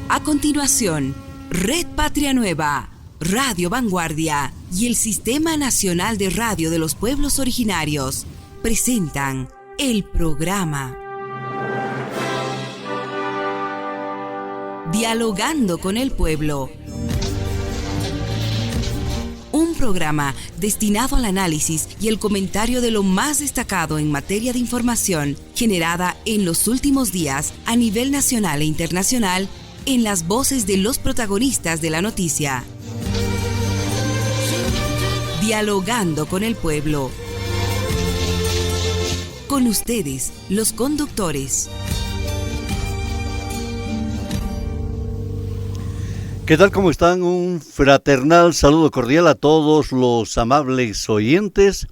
A continuación, Red Patria Nueva, Radio Vanguardia y el Sistema Nacional de Radio de los Pueblos Originarios presentan el programa Dialogando con el Pueblo. Un programa destinado al análisis y el comentario de lo más destacado en materia de información generada en los últimos días a nivel nacional e internacional en las voces de los protagonistas de la noticia. Dialogando con el Pueblo. Con ustedes, los conductores. ¿Qué tal? ¿Cómo están? Un fraternal saludo cordial a todos los amables oyentes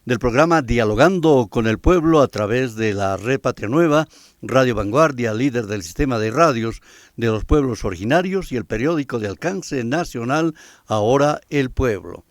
del programa Dialogando con el Pueblo a través de la Red Patria Nueva, Radio Vanguardia, líder del sistema de radios de los pueblos originarios, y el periódico de alcance nacional Ahora el Pueblo.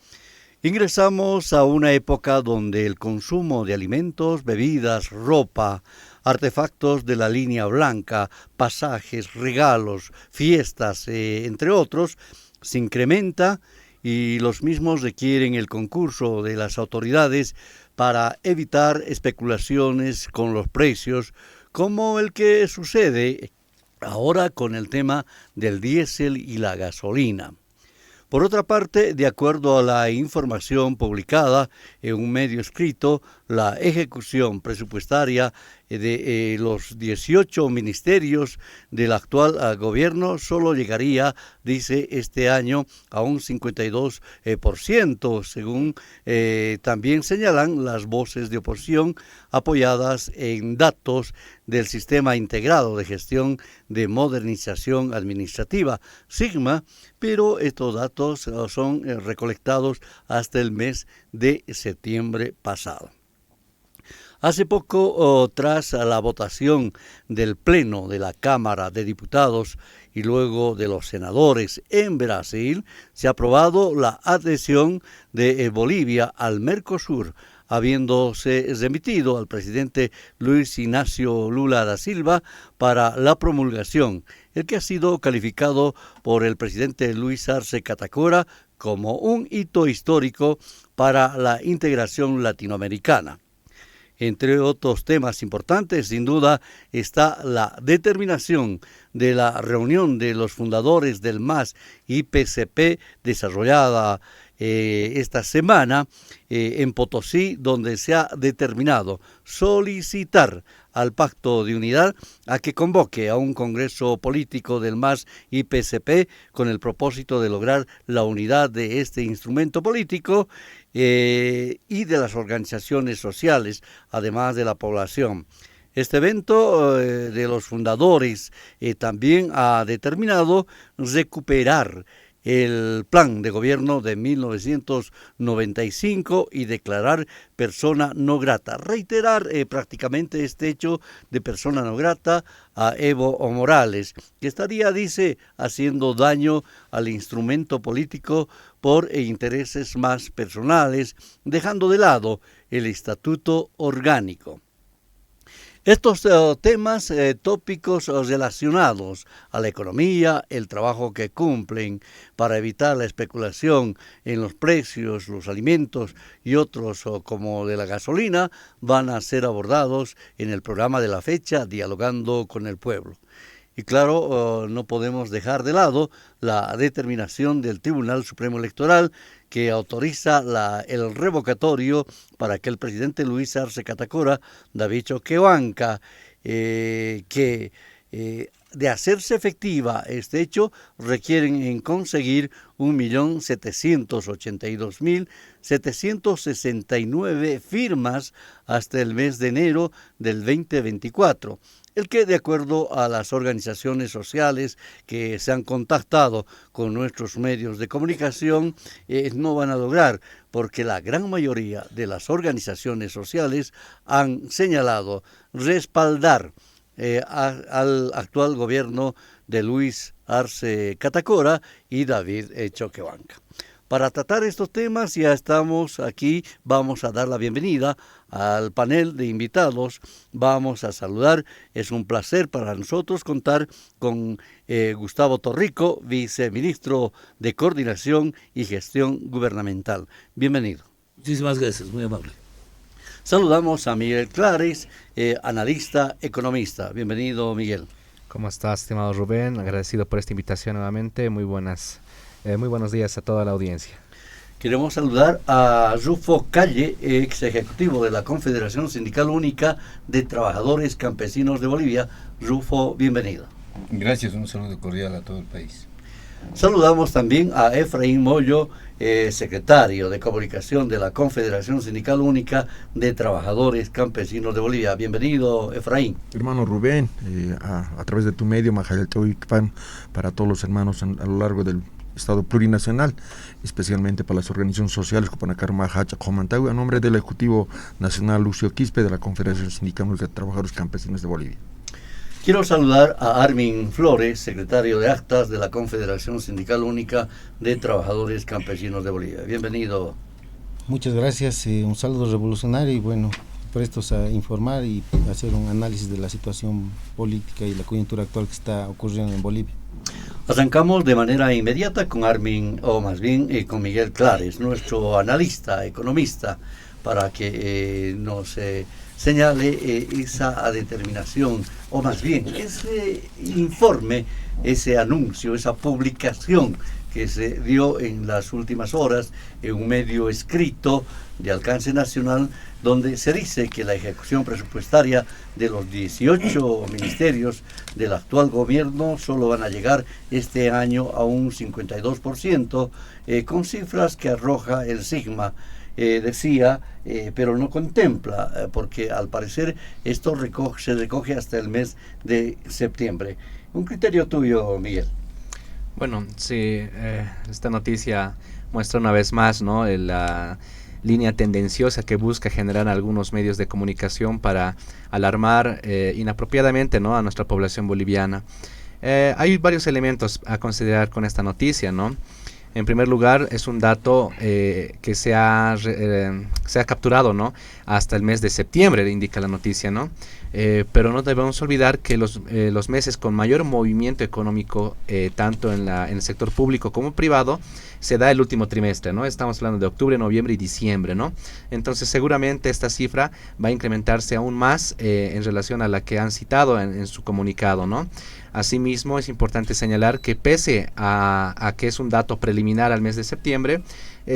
Ingresamos a una época donde el consumo de alimentos, bebidas, ropa, artefactos de la línea blanca, pasajes, regalos, fiestas, entre otros, se incrementa y los mismos requieren el concurso de las autoridades para evitar especulaciones con los precios, como el que sucede ahora con el tema del diésel y la gasolina. Por otra parte, de acuerdo a la información publicada en un medio escrito, la ejecución presupuestaria de los 18 ministerios del actual gobierno solo llegaría, dice, este año a un 52%, según también señalan las voces de oposición apoyadas en datos del Sistema Integrado de Gestión de Modernización Administrativa, SIGMA, pero estos datos son recolectados hasta el mes de septiembre pasado. Hace poco, tras la votación del Pleno de la Cámara de Diputados y luego de los senadores en Brasil, se ha aprobado la adhesión de Bolivia al Mercosur, habiéndose remitido al presidente Luis Ignacio Lula da Silva para la promulgación, el que ha sido calificado por el presidente Luis Arce Catacora como un hito histórico para la integración latinoamericana. Entre otros temas importantes, sin duda, está la determinación de la reunión de los fundadores del MAS IPCP desarrollada esta semana en Potosí, donde se ha determinado solicitar al Pacto de Unidad a que convoque a un congreso político del MAS IPCP con el propósito de lograr la unidad de este instrumento político y de las organizaciones sociales, además de la población. Este evento de los fundadores también ha determinado recuperar el plan de gobierno de 1995 y declarar persona no grata. Reiterar prácticamente este hecho de persona no grata a Evo Morales, que estaría, dice, haciendo daño al instrumento político por intereses más personales, dejando de lado el estatuto orgánico. Estos temas, tópicos relacionados a la economía, el trabajo que cumplen para evitar la especulación en los precios, los alimentos y otros como de la gasolina, van a ser abordados en el programa de la fecha Dialogando con el Pueblo. Y claro, no podemos dejar de lado la determinación del Tribunal Supremo Electoral que autoriza el revocatorio para que el presidente Luis Arce Catacora, David Choquehuanca, que de hacerse efectiva este hecho, requieren en conseguir 1.782.769 firmas hasta el mes de enero del 2024. El que, de acuerdo a las organizaciones sociales que se han contactado con nuestros medios de comunicación, no van a lograr, porque la gran mayoría de las organizaciones sociales han señalado respaldar al actual gobierno de Luis Arce Catacora y David Choquehuanca. Para tratar estos temas ya estamos aquí, vamos a dar la bienvenida al panel de invitados, vamos a saludar, es un placer para nosotros contar con Gustavo Torrico, viceministro de Coordinación y Gestión Gubernamental. Bienvenido. Muchísimas gracias, muy amable. Saludamos a Miguel Clares, analista, economista. Bienvenido, Miguel. ¿Cómo estás, estimado Rubén? Agradecido por esta invitación nuevamente. Muy buenos días a toda la audiencia. Queremos saludar a Rufo Calle, ex ejecutivo de la Confederación Sindical Única de Trabajadores Campesinos de Bolivia. Rufo, bienvenido. Gracias, un saludo cordial a todo el país. Saludamos también a Efraín Moyo, secretario de Comunicación de la Confederación Sindical Única de Trabajadores Campesinos de Bolivia. Bienvenido, Efraín. Hermano Rubén, a través de tu medio, Majayaltehuicpan, para todos los hermanos a lo largo del Estado plurinacional, especialmente para las organizaciones sociales, Copanacar, Mahacha, Comantagua, a nombre del Ejecutivo Nacional Lucio Quispe de la Confederación Sindical Única de Trabajadores Campesinos de Bolivia. Quiero saludar a Armin Flores, secretario de Actas de la Confederación Sindical Única de Trabajadores Campesinos de Bolivia. Bienvenido. Muchas gracias, un saludo revolucionario y bueno, prestos a informar y hacer un análisis de la situación política y la coyuntura actual que está ocurriendo en Bolivia. Arrancamos de manera inmediata con Armin, o más bien con Miguel Clares, nuestro analista, economista, para que nos señale esa determinación, o más bien ese informe, ese anuncio, esa publicación que se dio en las últimas horas en un medio escrito de alcance nacional, donde se dice que la ejecución presupuestaria de los 18 ministerios del actual gobierno solo van a llegar este año a un 52%, con cifras que arroja el Sigma. Decía, pero no contempla, porque al parecer esto se recoge hasta el mes de septiembre. Un criterio tuyo, Miguel. Bueno, sí, esta noticia muestra una vez más, ¿no?, la línea tendenciosa que busca generar algunos medios de comunicación para alarmar inapropiadamente, ¿no?, a nuestra población boliviana. Hay varios elementos a considerar con esta noticia, ¿no? En primer lugar, es un dato que se ha capturado, ¿no?, hasta el mes de septiembre, indica la noticia, ¿no? Pero no debemos olvidar que los meses con mayor movimiento económico, tanto en el sector público como privado, se da el último trimestre, ¿no? Estamos hablando de octubre, noviembre y diciembre, ¿no? Entonces, seguramente esta cifra va a incrementarse aún más en relación a la que han citado en su comunicado, ¿no? Asimismo, es importante señalar que pese a que es un dato preliminar al mes de septiembre,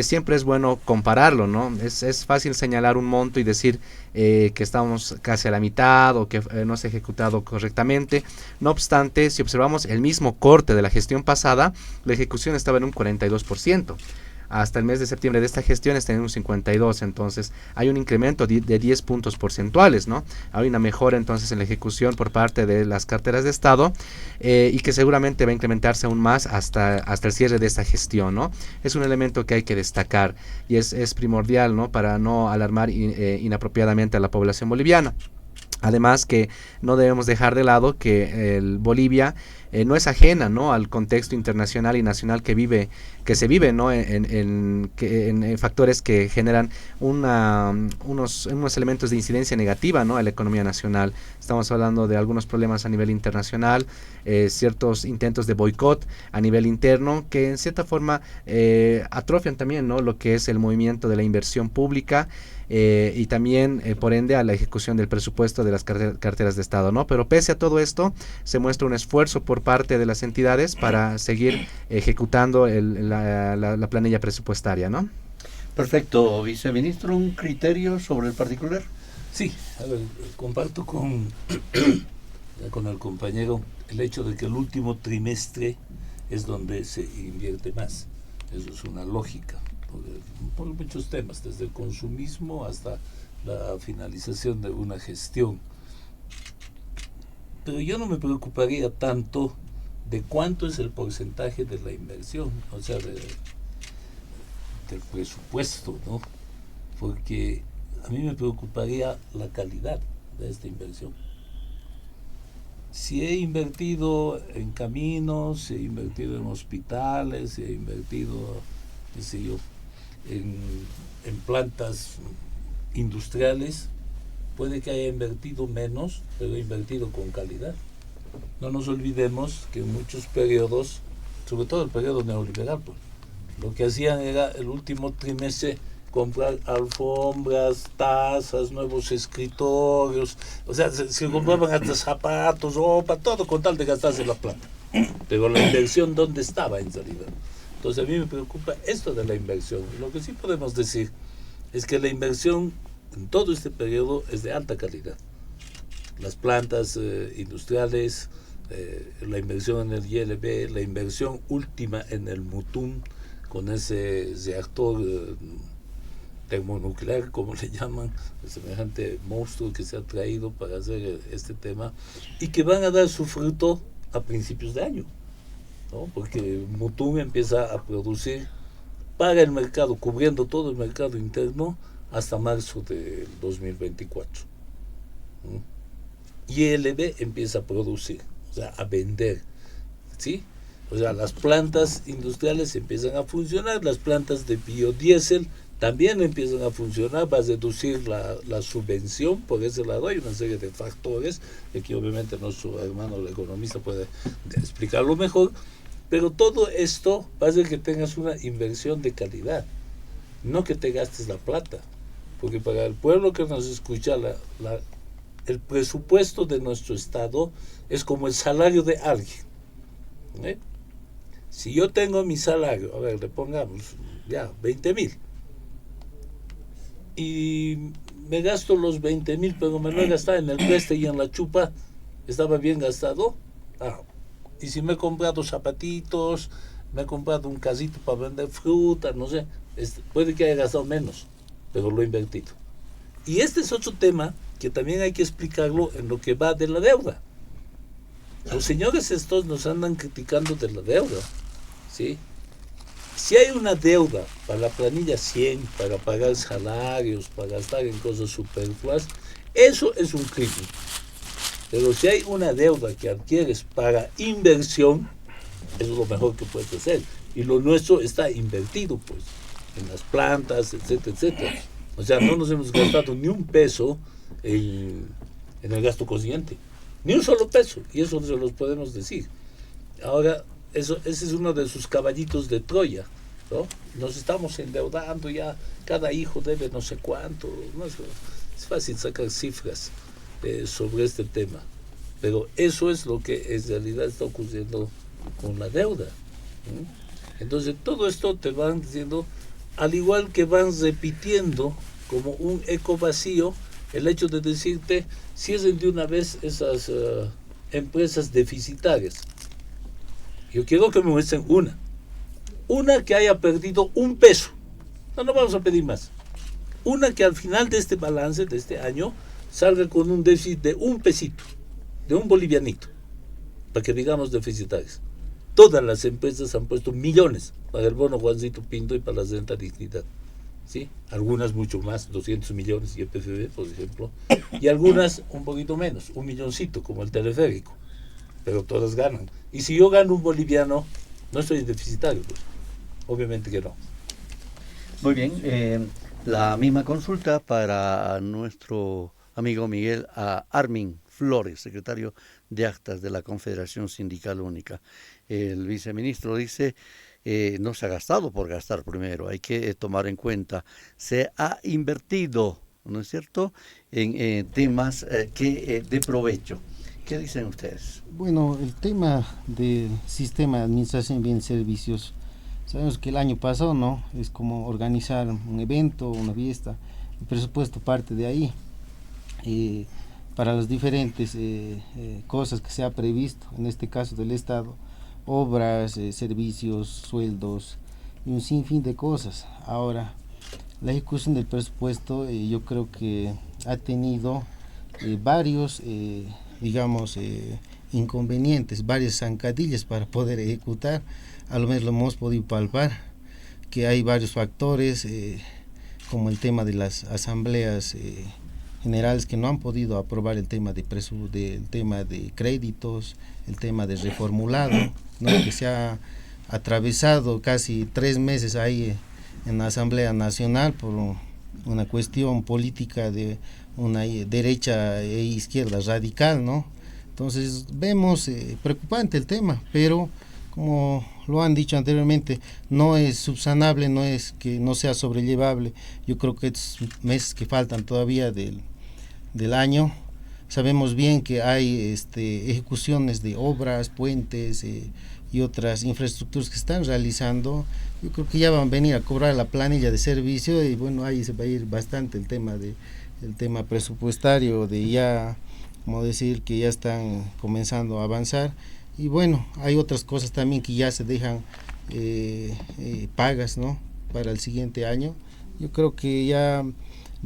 siempre es bueno compararlo, ¿no? Es fácil señalar un monto y decir que estamos casi a la mitad o que no se ha ejecutado correctamente. No obstante, si observamos el mismo corte de la gestión pasada, la ejecución estaba en un 42%. Hasta el mes de septiembre de esta gestión está en un 52%, entonces hay un incremento de 10 puntos porcentuales, ¿no? Hay una mejora entonces en la ejecución por parte de las carteras de Estado y que seguramente va a incrementarse aún más hasta el cierre de esta gestión, ¿no? Es un elemento que hay que destacar y es primordial, ¿no?, para no alarmar inapropiadamente a la población boliviana. Además que no debemos dejar de lado que Bolivia no es ajena, ¿no?, al contexto internacional y nacional que se vive, ¿no?, en factores que generan unos elementos de incidencia negativa, ¿no?, a la economía nacional. Estamos hablando de algunos problemas a nivel internacional, ciertos intentos de boicot a nivel interno que en cierta forma atrofian también, ¿no?, lo que es el movimiento de la inversión pública y también por ende a la ejecución del presupuesto de las carteras de Estado, ¿no? Pero pese a todo esto se muestra un esfuerzo por parte de las entidades para seguir ejecutando la planilla presupuestaria, ¿no? Perfecto, viceministro, ¿un criterio sobre el particular? Sí, a ver, comparto con el compañero el hecho de que el último trimestre es donde se invierte más. Eso es una lógica, por muchos temas, desde el consumismo hasta la finalización de una gestión. Pero yo no me preocuparía tanto de cuánto es el porcentaje de la inversión, o sea, del presupuesto, ¿no? Porque a mí me preocuparía la calidad de esta inversión. Si he invertido en caminos, si he invertido en hospitales, si he invertido qué sé yo, en plantas industriales, puede que haya invertido menos, pero ha invertido con calidad. No nos olvidemos que en muchos periodos, sobre todo el periodo neoliberal, pues, lo que hacían era el último trimestre comprar alfombras, tazas, nuevos escritorios, o sea, se compraban hasta zapatos, ropa, todo con tal de gastarse la plata. Pero la inversión, ¿dónde estaba en realidad? Entonces a mí me preocupa esto de la inversión. Lo que sí podemos decir es que la inversión en todo este periodo es de alta calidad. Las plantas industriales, la inversión en el ILB, la inversión última en el Mutum, con ese reactor termonuclear, como le llaman, el semejante monstruo que se ha traído para hacer este tema, y que van a dar su fruto a principios de año, ¿no? Porque Mutum empieza a producir para el mercado, cubriendo todo el mercado interno, hasta marzo del 2024. Y ILB empieza a producir, o sea, a vender, ¿sí? O sea, las plantas industriales empiezan a funcionar, las plantas de biodiesel también empiezan a funcionar, va a reducir la subvención, por ese lado hay una serie de factores, que obviamente nuestro hermano el economista puede explicarlo mejor, pero todo esto va a hacer que tengas una inversión de calidad, no que te gastes la plata, porque para el pueblo que nos escucha, el presupuesto de nuestro Estado es como el salario de alguien, ¿eh? Si yo tengo mi salario, a ver, le pongamos ya 20,000, y me gasto los 20,000, pero me lo he gastado en el preste y en la chupa, ¿estaba bien gastado? Y si me he comprado zapatitos, me he comprado un casito para vender fruta, no sé, puede que haya gastado menos, pero lo he invertido. Y este es otro tema que también hay que explicarlo en lo que va de la deuda. Los señores estos nos andan criticando de la deuda, ¿sí? Si hay una deuda para la planilla 100, para pagar salarios, para gastar en cosas superfluas, eso es un crimen. Pero si hay una deuda que adquieres para inversión, eso es lo mejor que puedes hacer. Y lo nuestro está invertido, pues, en las plantas, etcétera, etcétera. O sea, no nos hemos gastado ni un peso en el gasto corriente. Ni un solo peso. Y eso se los podemos decir. Ahora, ese es uno de sus caballitos de Troya, ¿no? Nos estamos endeudando ya, cada hijo debe no sé cuánto, ¿no? Es fácil sacar cifras sobre este tema, pero eso es lo que en realidad está ocurriendo con la deuda, ¿sí? Entonces todo esto te van diciendo, al igual que van repitiendo como un eco vacío el hecho de decirte, cierren de una vez esas empresas deficitarias. Yo quiero que me muestren una que haya perdido un peso, no vamos a pedir más, una que al final de este balance de este año salga con un déficit de un pesito, de un bolivianito, para que digamos deficitarios. Todas las empresas han puesto millones para el bono Juancito Pinto y para la renta dignidad, ¿sí? Algunas mucho más, 200 millones y EPFB, por ejemplo, y algunas un poquito menos, 1 milloncito, como el teleférico, pero todas ganan. Y si yo gano un boliviano, no estoy deficitario, pues, obviamente que no. Muy bien, la misma consulta para nuestro amigo Miguel Armin Flores, secretario de Actas de la Confederación Sindical Única. El viceministro dice, no se ha gastado por gastar primero, hay que tomar en cuenta, se ha invertido, ¿no es cierto?, en temas de provecho. ¿Qué dicen ustedes? Bueno, el tema del sistema de administración de bienes y servicios, sabemos que el año pasado, ¿no?, es como organizar un evento, una fiesta, el presupuesto parte de ahí, para las diferentes cosas que se ha previsto, en este caso del Estado, obras, servicios, sueldos y un sinfín de cosas. Ahora, la ejecución del presupuesto yo creo que ha tenido varios inconvenientes, varias zancadillas para poder ejecutar. A lo menos lo hemos podido palpar, que hay varios factores, como el tema de las asambleas generales que no han podido aprobar el tema del tema de créditos, el tema de reformulado, ¿no?, que se ha atravesado casi 3 meses ahí en la Asamblea Nacional por una cuestión política de una derecha e izquierda radical, ¿no? Entonces vemos preocupante el tema, pero como lo han dicho anteriormente, no es subsanable, no es que no sea sobrellevable. Yo creo que estos meses que faltan todavía del año, sabemos bien que hay ejecuciones de obras, puentes y otras infraestructuras que están realizando. Yo creo que ya van a venir a cobrar la planilla de servicio y bueno, ahí se va a ir bastante el tema presupuestario, de ya, como decir, que ya están comenzando a avanzar. Y bueno, hay otras cosas también que ya se dejan pagas, ¿no?, para el siguiente año. Yo creo que ya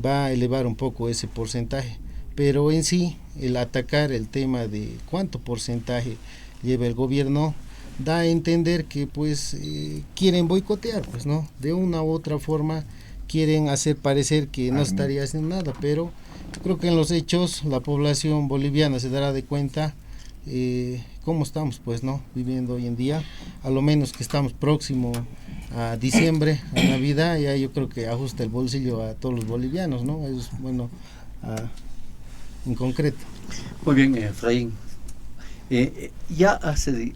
va a elevar un poco ese porcentaje, pero en sí el atacar el tema de cuánto porcentaje lleva el gobierno da a entender que pues quieren boicotear, pues, ¿no? De una u otra forma quieren hacer parecer que no estaría haciendo nada, pero yo creo que en los hechos la población boliviana se dará de cuenta cómo estamos, pues, ¿no?, viviendo hoy en día. A lo menos que estamos próximo a diciembre, a Navidad, ya yo creo que ajusta el bolsillo a todos los bolivianos, ¿no? Eso es bueno en concreto. Muy bien, Efraín. Ya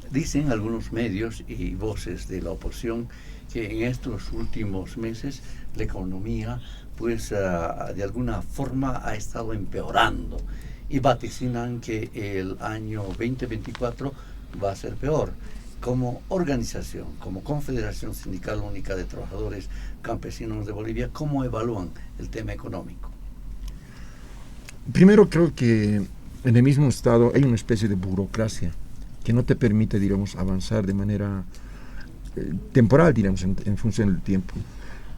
dicen algunos medios y voces de la oposición que en estos últimos meses la economía pues de alguna forma ha estado empeorando y vaticinan que el año 2024 va a ser peor. Como organización, como Confederación Sindical Única de Trabajadores Campesinos de Bolivia, ¿cómo evalúan el tema económico? Primero, creo que en el mismo Estado hay una especie de burocracia que no te permite, digamos, avanzar de manera temporal, digamos, en función del tiempo.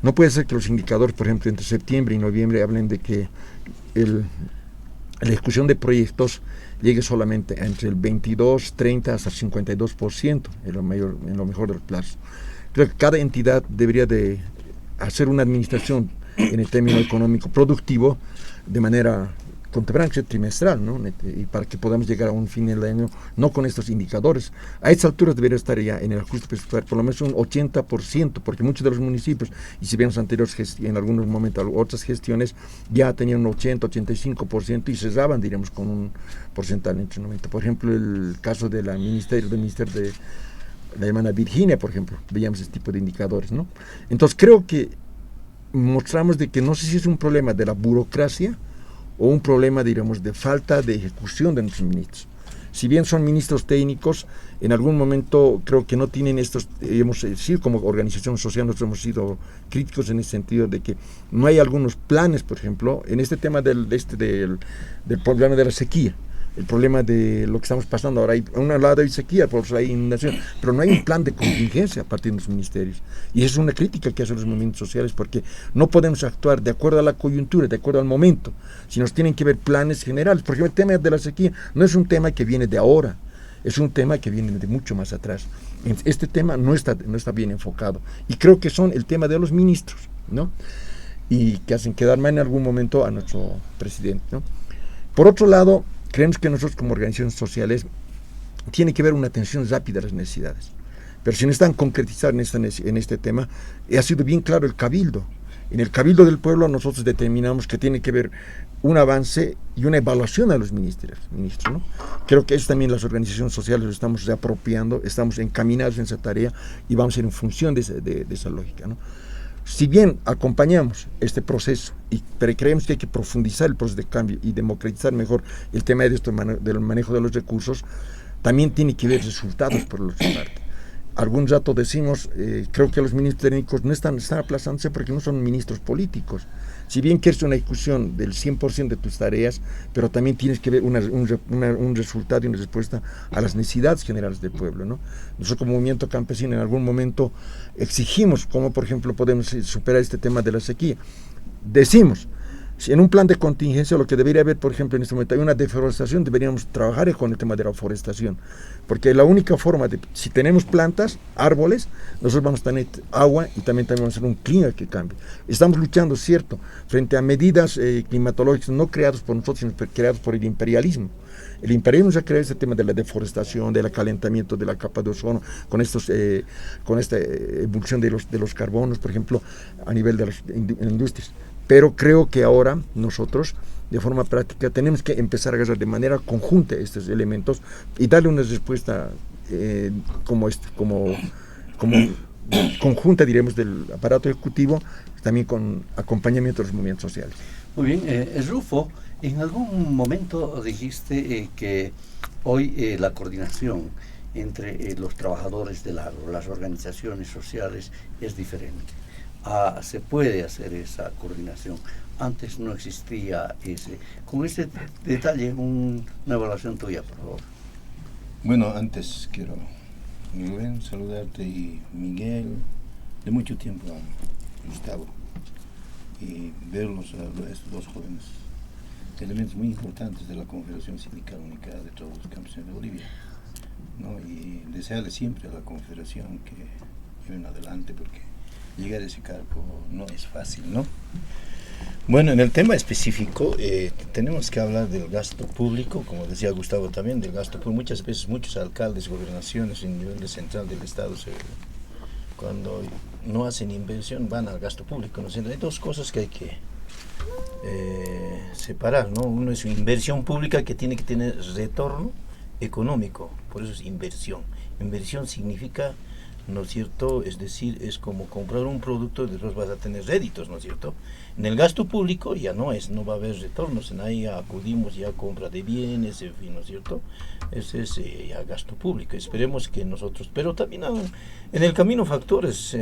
No puede ser que los indicadores, por ejemplo, entre septiembre y noviembre hablen de que la ejecución de proyectos llegue solamente entre el 22, 30 hasta 52% en lo mejor del plazo. Creo que cada entidad debería de hacer una administración en el término económico productivo de manera contemporánea, trimestral, ¿no? Y para que podamos llegar a un fin del año no con estos indicadores. A estas alturas debería estar ya en el ajuste presupuestario por lo menos un 80%, porque muchos de los municipios, y si bien los anteriores en algunos momentos otras gestiones, ya tenían un 80-85% y cerraban, diríamos, con un porcentaje entre 90%. Por ejemplo, el caso del ministerio de la hermana Virginia, por ejemplo, veíamos este tipo de indicadores, ¿no? Entonces creo que mostramos de que no sé si es un problema de la burocracia o un problema, diríamos, de falta de ejecución de nuestros ministros. Si bien son ministros técnicos, en algún momento creo que no tienen estos, hemos decir, como organización social nosotros hemos sido críticos en el sentido de que no hay algunos planes, por ejemplo, en este tema del problema de la sequía, el problema de lo que estamos pasando ahora. A un lado hay sequía, por otro hay inundación, pero no hay un plan de contingencia a partir de los ministerios. Y eso es una crítica que hacen los movimientos sociales, porque no podemos actuar de acuerdo a la coyuntura, de acuerdo al momento, sino tienen que ver planes generales. Por ejemplo, el tema de la sequía no es un tema que viene de ahora, es un tema que viene de mucho más atrás. Este tema no está bien enfocado. Y creo que son el tema de los ministros, ¿no? Y que hacen quedar mal en algún momento a nuestro presidente, ¿no? Por otro lado, creemos que nosotros como organizaciones sociales tiene que haber una atención rápida a las necesidades. Pero si no están concretizadas en este tema, ha sido bien claro el cabildo. En el cabildo del pueblo nosotros determinamos que tiene que haber un avance y una evaluación a los ministros, ¿no? Creo que eso también las organizaciones sociales lo estamos reapropiando, estamos encaminados en esa tarea y vamos a ir en función de esa lógica, ¿no? Si bien acompañamos este proceso, pero creemos que hay que profundizar el proceso de cambio y democratizar mejor el tema del manejo de los recursos, también tiene que haber resultados por nuestra parte. Algún rato decimos, creo que los ministros técnicos no están aplazándose porque no son ministros políticos. Si bien quieres una ejecución del 100% de tus tareas, pero también tienes que ver un resultado y una respuesta a las necesidades generales del pueblo, ¿no? Nosotros como movimiento campesino en algún momento exigimos cómo, por ejemplo, podemos superar este tema de la sequía. Decimos, Si en un plan de contingencia lo que debería haber, por ejemplo, en este momento hay una deforestación, deberíamos trabajar con el tema de la forestación, porque la única forma de, si tenemos plantas, árboles, nosotros vamos a tener agua y también vamos a hacer un clima que cambie. Estamos luchando, cierto, frente a medidas climatológicas no creadas por nosotros, sino creadas por el imperialismo. El imperialismo se ha creado este tema de la deforestación, del calentamiento de la capa de ozono, con esta evolución de los carbonos, por ejemplo, a nivel de las industrias. Pero creo que ahora nosotros, de forma práctica, tenemos que empezar a agarrar de manera conjunta estos elementos y darle una respuesta como conjunta, diremos, del aparato ejecutivo, también con acompañamiento de los movimientos sociales. Muy bien, Rufo, en algún momento dijiste que hoy la coordinación entre los trabajadores del agro, las organizaciones sociales, es diferente. Se puede hacer esa coordinación. Antes no existía ese. Con ese detalle, una evaluación tuya, por favor. Bueno, antes quiero, Rubén, saludarte, y Miguel, de mucho tiempo a Gustavo, y verlos a estos dos jóvenes, elementos muy importantes de la Confederación Sindical Única de todos los campesinos de Bolivia, ¿no? Y desearles siempre a la Confederación que lleven adelante, porque llegar a ese cargo no es fácil, ¿no? Bueno, en el tema específico tenemos que hablar del gasto público, como decía Gustavo también, del gasto público. Muchas veces muchos alcaldes, gobernaciones en nivel central del Estado, cuando no hacen inversión van al gasto público, ¿no? Hay dos cosas que hay que separar, ¿no? Uno es inversión pública, que tiene que tener retorno económico, por eso es inversión. Inversión significa, ¿no es cierto? Es decir, es como comprar un producto y después vas a tener réditos, ¿no es cierto? En el gasto público ya no va a haber retornos, en ahí acudimos ya a compra de bienes, en fin, ¿no es cierto? Ese es ya gasto público. Esperemos que nosotros, pero también en el camino factores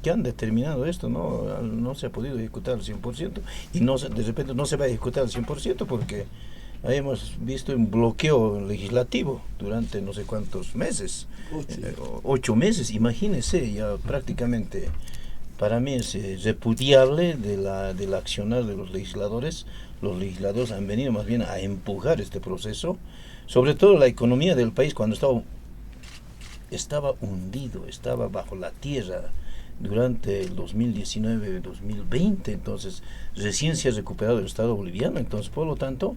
que han determinado esto, no se ha podido ejecutar al 100% y de repente no se va a ejecutar al 100% porque hemos visto un bloqueo legislativo durante no sé cuántos meses, 8 meses, imagínense, ya prácticamente. Para mí es repudiable del accionar de los legisladores. Los legisladores han venido más bien a empujar este proceso, sobre todo la economía del país cuando estaba hundido, estaba bajo la tierra durante el 2019-2020, entonces recién se ha recuperado el Estado boliviano, entonces por lo tanto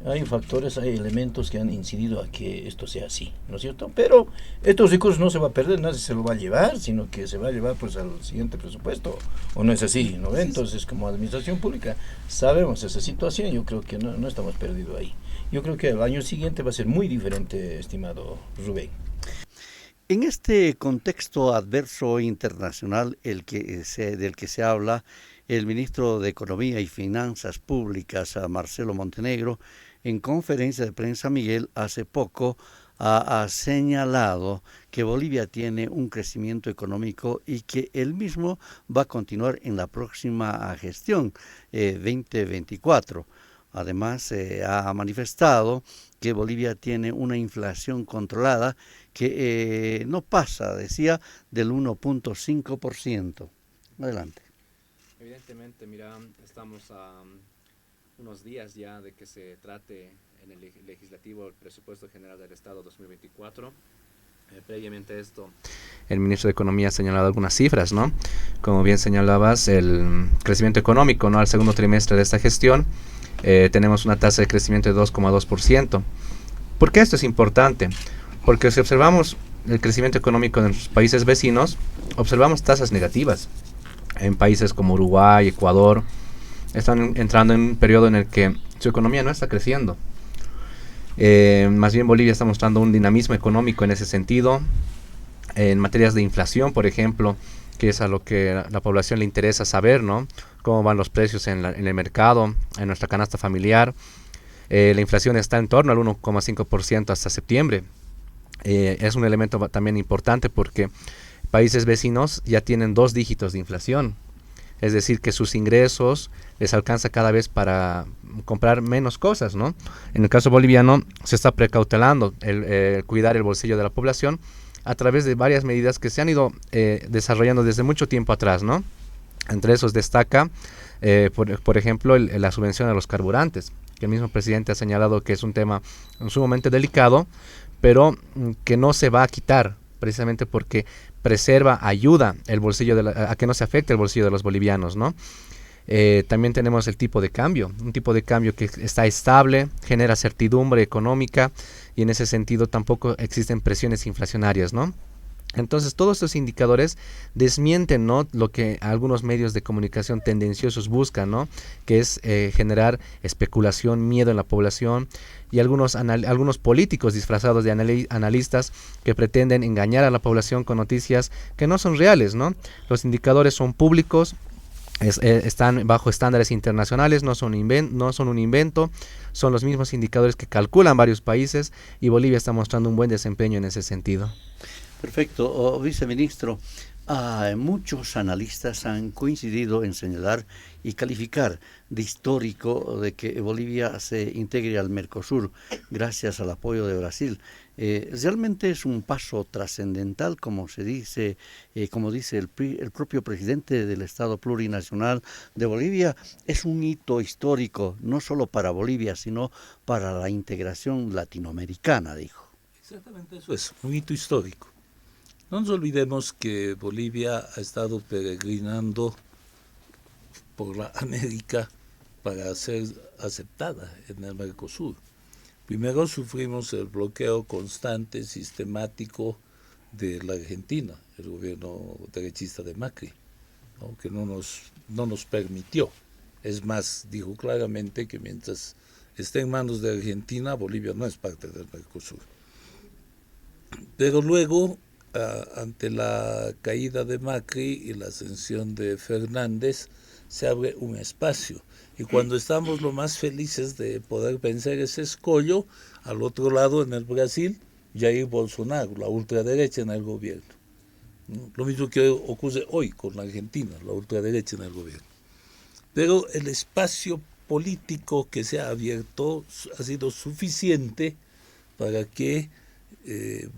hay factores, hay elementos que han incidido a que esto sea así, ¿no es cierto? Pero estos recursos no se va a perder, nadie se lo va a llevar, sino que se va a llevar pues al siguiente presupuesto, ¿o no es así? ¿No? Entonces, como administración pública sabemos esa situación, yo creo que no estamos perdidos ahí. Yo creo que el año siguiente va a ser muy diferente, estimado Rubén. En este contexto adverso internacional del que se habla, el ministro de Economía y Finanzas Públicas, Marcelo Montenegro, en conferencia de prensa, Miguel, hace poco ha señalado que Bolivia tiene un crecimiento económico y que él mismo va a continuar en la próxima gestión 2024. Además, ha manifestado que Bolivia tiene una inflación controlada que no pasa, decía, del 1.5%. Adelante. Evidentemente, mira, estamos a unos días ya de que se trate en el legislativo el presupuesto general del Estado 2024. Previamente a esto, el ministro de Economía ha señalado algunas cifras, ¿no? Como bien señalabas, el crecimiento económico, ¿no? Al segundo trimestre de esta gestión, tenemos una tasa de crecimiento de 2,2%. ¿Por qué esto es importante? Porque si observamos el crecimiento económico de los países vecinos, observamos tasas negativas. En países como Uruguay, Ecuador, están entrando en un periodo en el que su economía no está creciendo. Más bien Bolivia está mostrando un dinamismo económico en ese sentido. En materias de inflación, por ejemplo, que es a lo que a la población le interesa saber, ¿no? Cómo van los precios en el mercado, en nuestra canasta familiar. La inflación está en torno al 1,5% hasta septiembre. Es un elemento también importante porque países vecinos ya tienen 2 dígitos de inflación. Es decir, que sus ingresos les alcanza cada vez para comprar menos cosas, ¿no? En el caso boliviano se está precautelando el cuidar el bolsillo de la población a través de varias medidas que se han ido desarrollando desde mucho tiempo atrás, ¿no? Entre esos destaca, por ejemplo, la subvención a los carburantes, que el mismo presidente ha señalado que es un tema sumamente delicado, pero que no se va a quitar, precisamente porque preserva, ayuda el bolsillo a que no se afecte el bolsillo de los bolivianos, ¿no? También tenemos el tipo de cambio, un tipo de cambio que está estable, genera certidumbre económica y en ese sentido tampoco existen presiones inflacionarias, ¿no? Entonces todos estos indicadores desmienten, ¿no?, lo que algunos medios de comunicación tendenciosos buscan, ¿no?, que es generar especulación, miedo en la población, y algunos políticos disfrazados de analistas que pretenden engañar a la población con noticias que no son reales, ¿no? Los indicadores son públicos, están bajo estándares internacionales, no son un invento, son los mismos indicadores que calculan varios países y Bolivia está mostrando un buen desempeño en ese sentido. Perfecto, viceministro. Muchos analistas han coincidido en señalar y calificar de histórico de que Bolivia se integre al Mercosur gracias al apoyo de Brasil. Realmente es un paso trascendental, como dice el propio presidente del Estado Plurinacional de Bolivia. Es un hito histórico, no solo para Bolivia, sino para la integración latinoamericana, dijo. Exactamente eso es, un hito histórico. No nos olvidemos que Bolivia ha estado peregrinando por la América para ser aceptada en el Mercosur. Primero sufrimos el bloqueo constante, sistemático de la Argentina, el gobierno derechista de Macri, ¿no?, que no nos permitió. Es más, dijo claramente que mientras esté en manos de Argentina, Bolivia no es parte del Mercosur. Pero luego, ante la caída de Macri y la ascensión de Fernández, se abre un espacio. Y cuando estamos lo más felices de poder vencer ese escollo, al otro lado, en el Brasil, Jair Bolsonaro, la ultraderecha en el gobierno. Lo mismo que ocurre hoy con la Argentina, la ultraderecha en el gobierno. Pero el espacio político que se ha abierto ha sido suficiente para que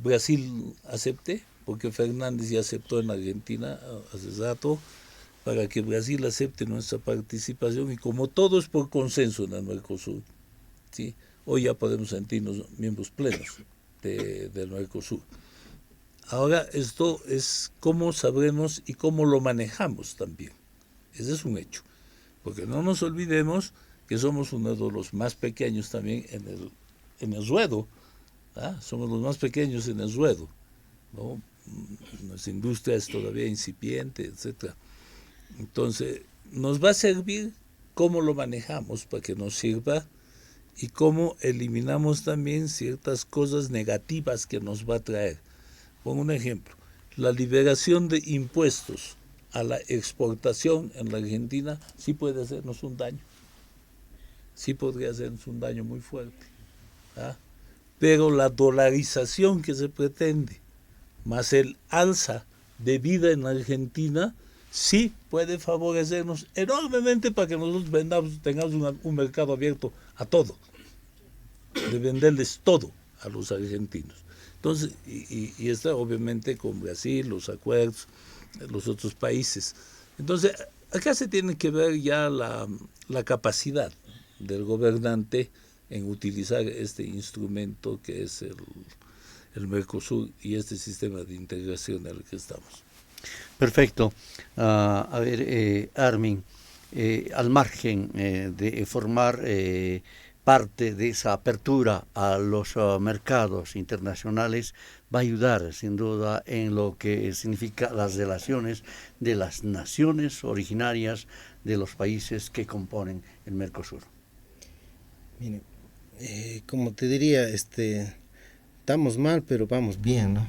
Brasil acepte, porque Fernández ya aceptó en Argentina hace rato, para que Brasil acepte nuestra participación, y como todo es por consenso en el Mercosur, ¿sí?, hoy ya podemos sentirnos miembros plenos del Mercosur. Ahora esto es cómo sabremos y cómo lo manejamos también. Ese es un hecho, porque no nos olvidemos que somos uno de los más pequeños también en el ruedo. Somos los más pequeños en el ruedo, ¿no? Nuestra industria es todavía incipiente, etcétera. Entonces, nos va a servir cómo lo manejamos para que nos sirva y cómo eliminamos también ciertas cosas negativas que nos va a traer. Pongo un ejemplo, la liberación de impuestos a la exportación en la Argentina sí puede hacernos un daño, sí podría hacernos un daño muy fuerte, pero la dolarización que se pretende, más el alza de vida en la Argentina, sí puede favorecernos enormemente para que nosotros tengamos un mercado abierto a todo, de venderles todo a los argentinos. Entonces, y está obviamente con Brasil, los acuerdos, los otros países. Entonces, acá se tiene que ver ya la capacidad del gobernante en utilizar este instrumento que es el Mercosur y este sistema de integración en el que estamos. Perfecto. Armin, al margen de formar parte de esa apertura a los mercados internacionales, va a ayudar sin duda en lo que significa las relaciones de las naciones originarias de los países que componen el Mercosur. Mire, como te diría, estamos mal, pero vamos bien, ¿no?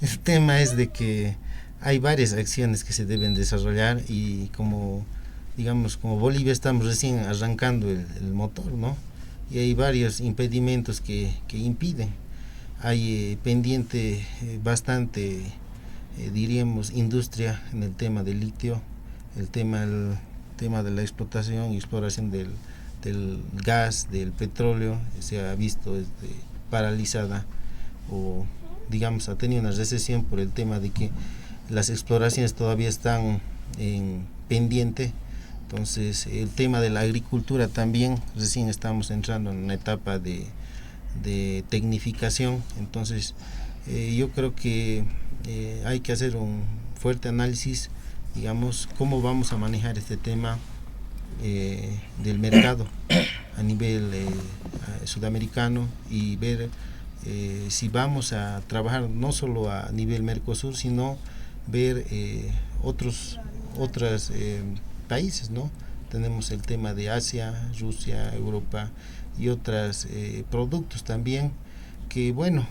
El tema es de que hay varias acciones que se deben desarrollar y como Bolivia estamos recién arrancando el motor, ¿no? Y hay varios impedimentos que impiden. Hay pendiente bastante, diríamos, industria en el tema del litio, el tema de la explotación y exploración del gas, del petróleo, se ha visto paralizada o digamos ha tenido una recesión por el tema de que las exploraciones todavía están pendiente. Entonces el tema de la agricultura también, recién estamos entrando en una etapa de tecnificación. Entonces yo creo que hay que hacer un fuerte análisis, digamos, cómo vamos a manejar este tema del mercado a nivel sudamericano, y ver si vamos a trabajar no solo a nivel Mercosur, sino ver otros países, ¿no? Tenemos el tema de Asia, Rusia, Europa y otros productos también que, bueno,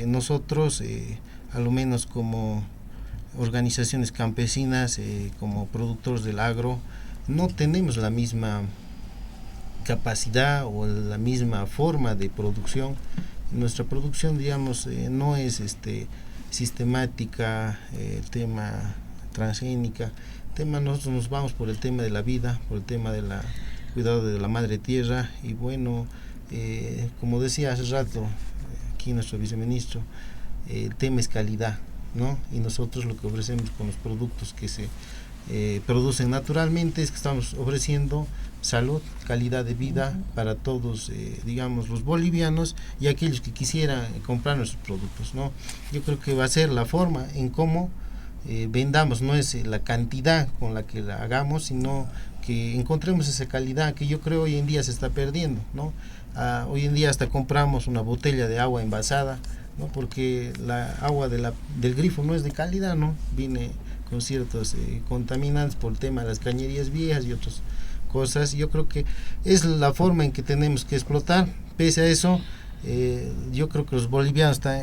nosotros a lo menos como organizaciones campesinas, como productores del agro, no tenemos la misma capacidad o la misma forma de producción. Nuestra producción, digamos, no es sistemática, tema transgénica, nosotros nos vamos por el tema de la vida, por el tema del cuidado de la madre tierra. Y bueno, como decía hace rato aquí nuestro viceministro, el tema es calidad, ¿no? Y nosotros lo que ofrecemos con los productos que se producen naturalmente es que estamos ofreciendo salud, calidad de vida para todos, digamos, los bolivianos y aquellos que quisieran comprar nuestros productos, ¿no? Yo creo que va a ser la forma en cómo vendamos, no es la cantidad con la que la hagamos, sino que encontremos esa calidad que yo creo hoy en día se está perdiendo, ¿no? Hoy en día hasta compramos una botella de agua envasada, ¿no? Porque la agua del grifo no es de calidad, ¿no? Viene con ciertos contaminantes por el tema de las cañerías viejas y otras cosas. Yo creo que es la forma en que tenemos que explotar. Pese a eso, yo creo que los bolivianos están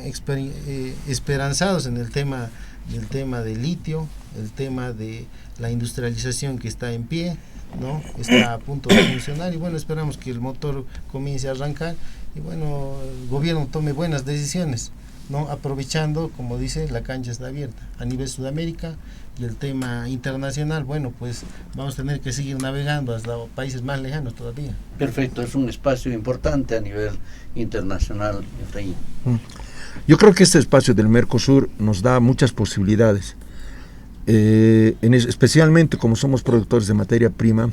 esperanzados en el tema del litio, el tema de la industrialización que está en pie, ¿no? Está a punto de funcionar, y bueno, esperamos que el motor comience a arrancar y bueno, el gobierno tome buenas decisiones, ¿no? Aprovechando, como dice, la cancha está abierta a nivel Sudamérica, y el tema internacional, bueno, pues vamos a tener que seguir navegando hasta países más lejanos todavía. Perfecto, es un espacio importante a nivel internacional, Efraín. Yo creo que este espacio del Mercosur nos da muchas posibilidades, especialmente como somos productores de materia prima.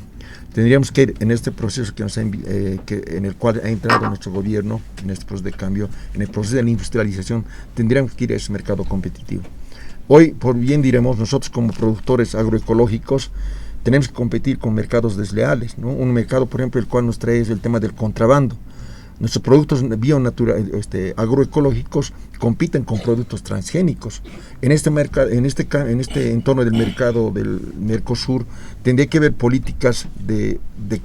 Tendríamos que ir en este proceso en el cual ha entrado nuestro gobierno, en este proceso de cambio, en el proceso de la industrialización, tendríamos que ir a ese mercado competitivo. Hoy, por bien diremos, nosotros como productores agroecológicos tenemos que competir con mercados desleales, ¿no? Un mercado, por ejemplo, el cual nos trae es el tema del contrabando. Nuestros productos agroecológicos compiten con productos transgénicos. En este entorno del mercado del Mercosur tendría que haber políticas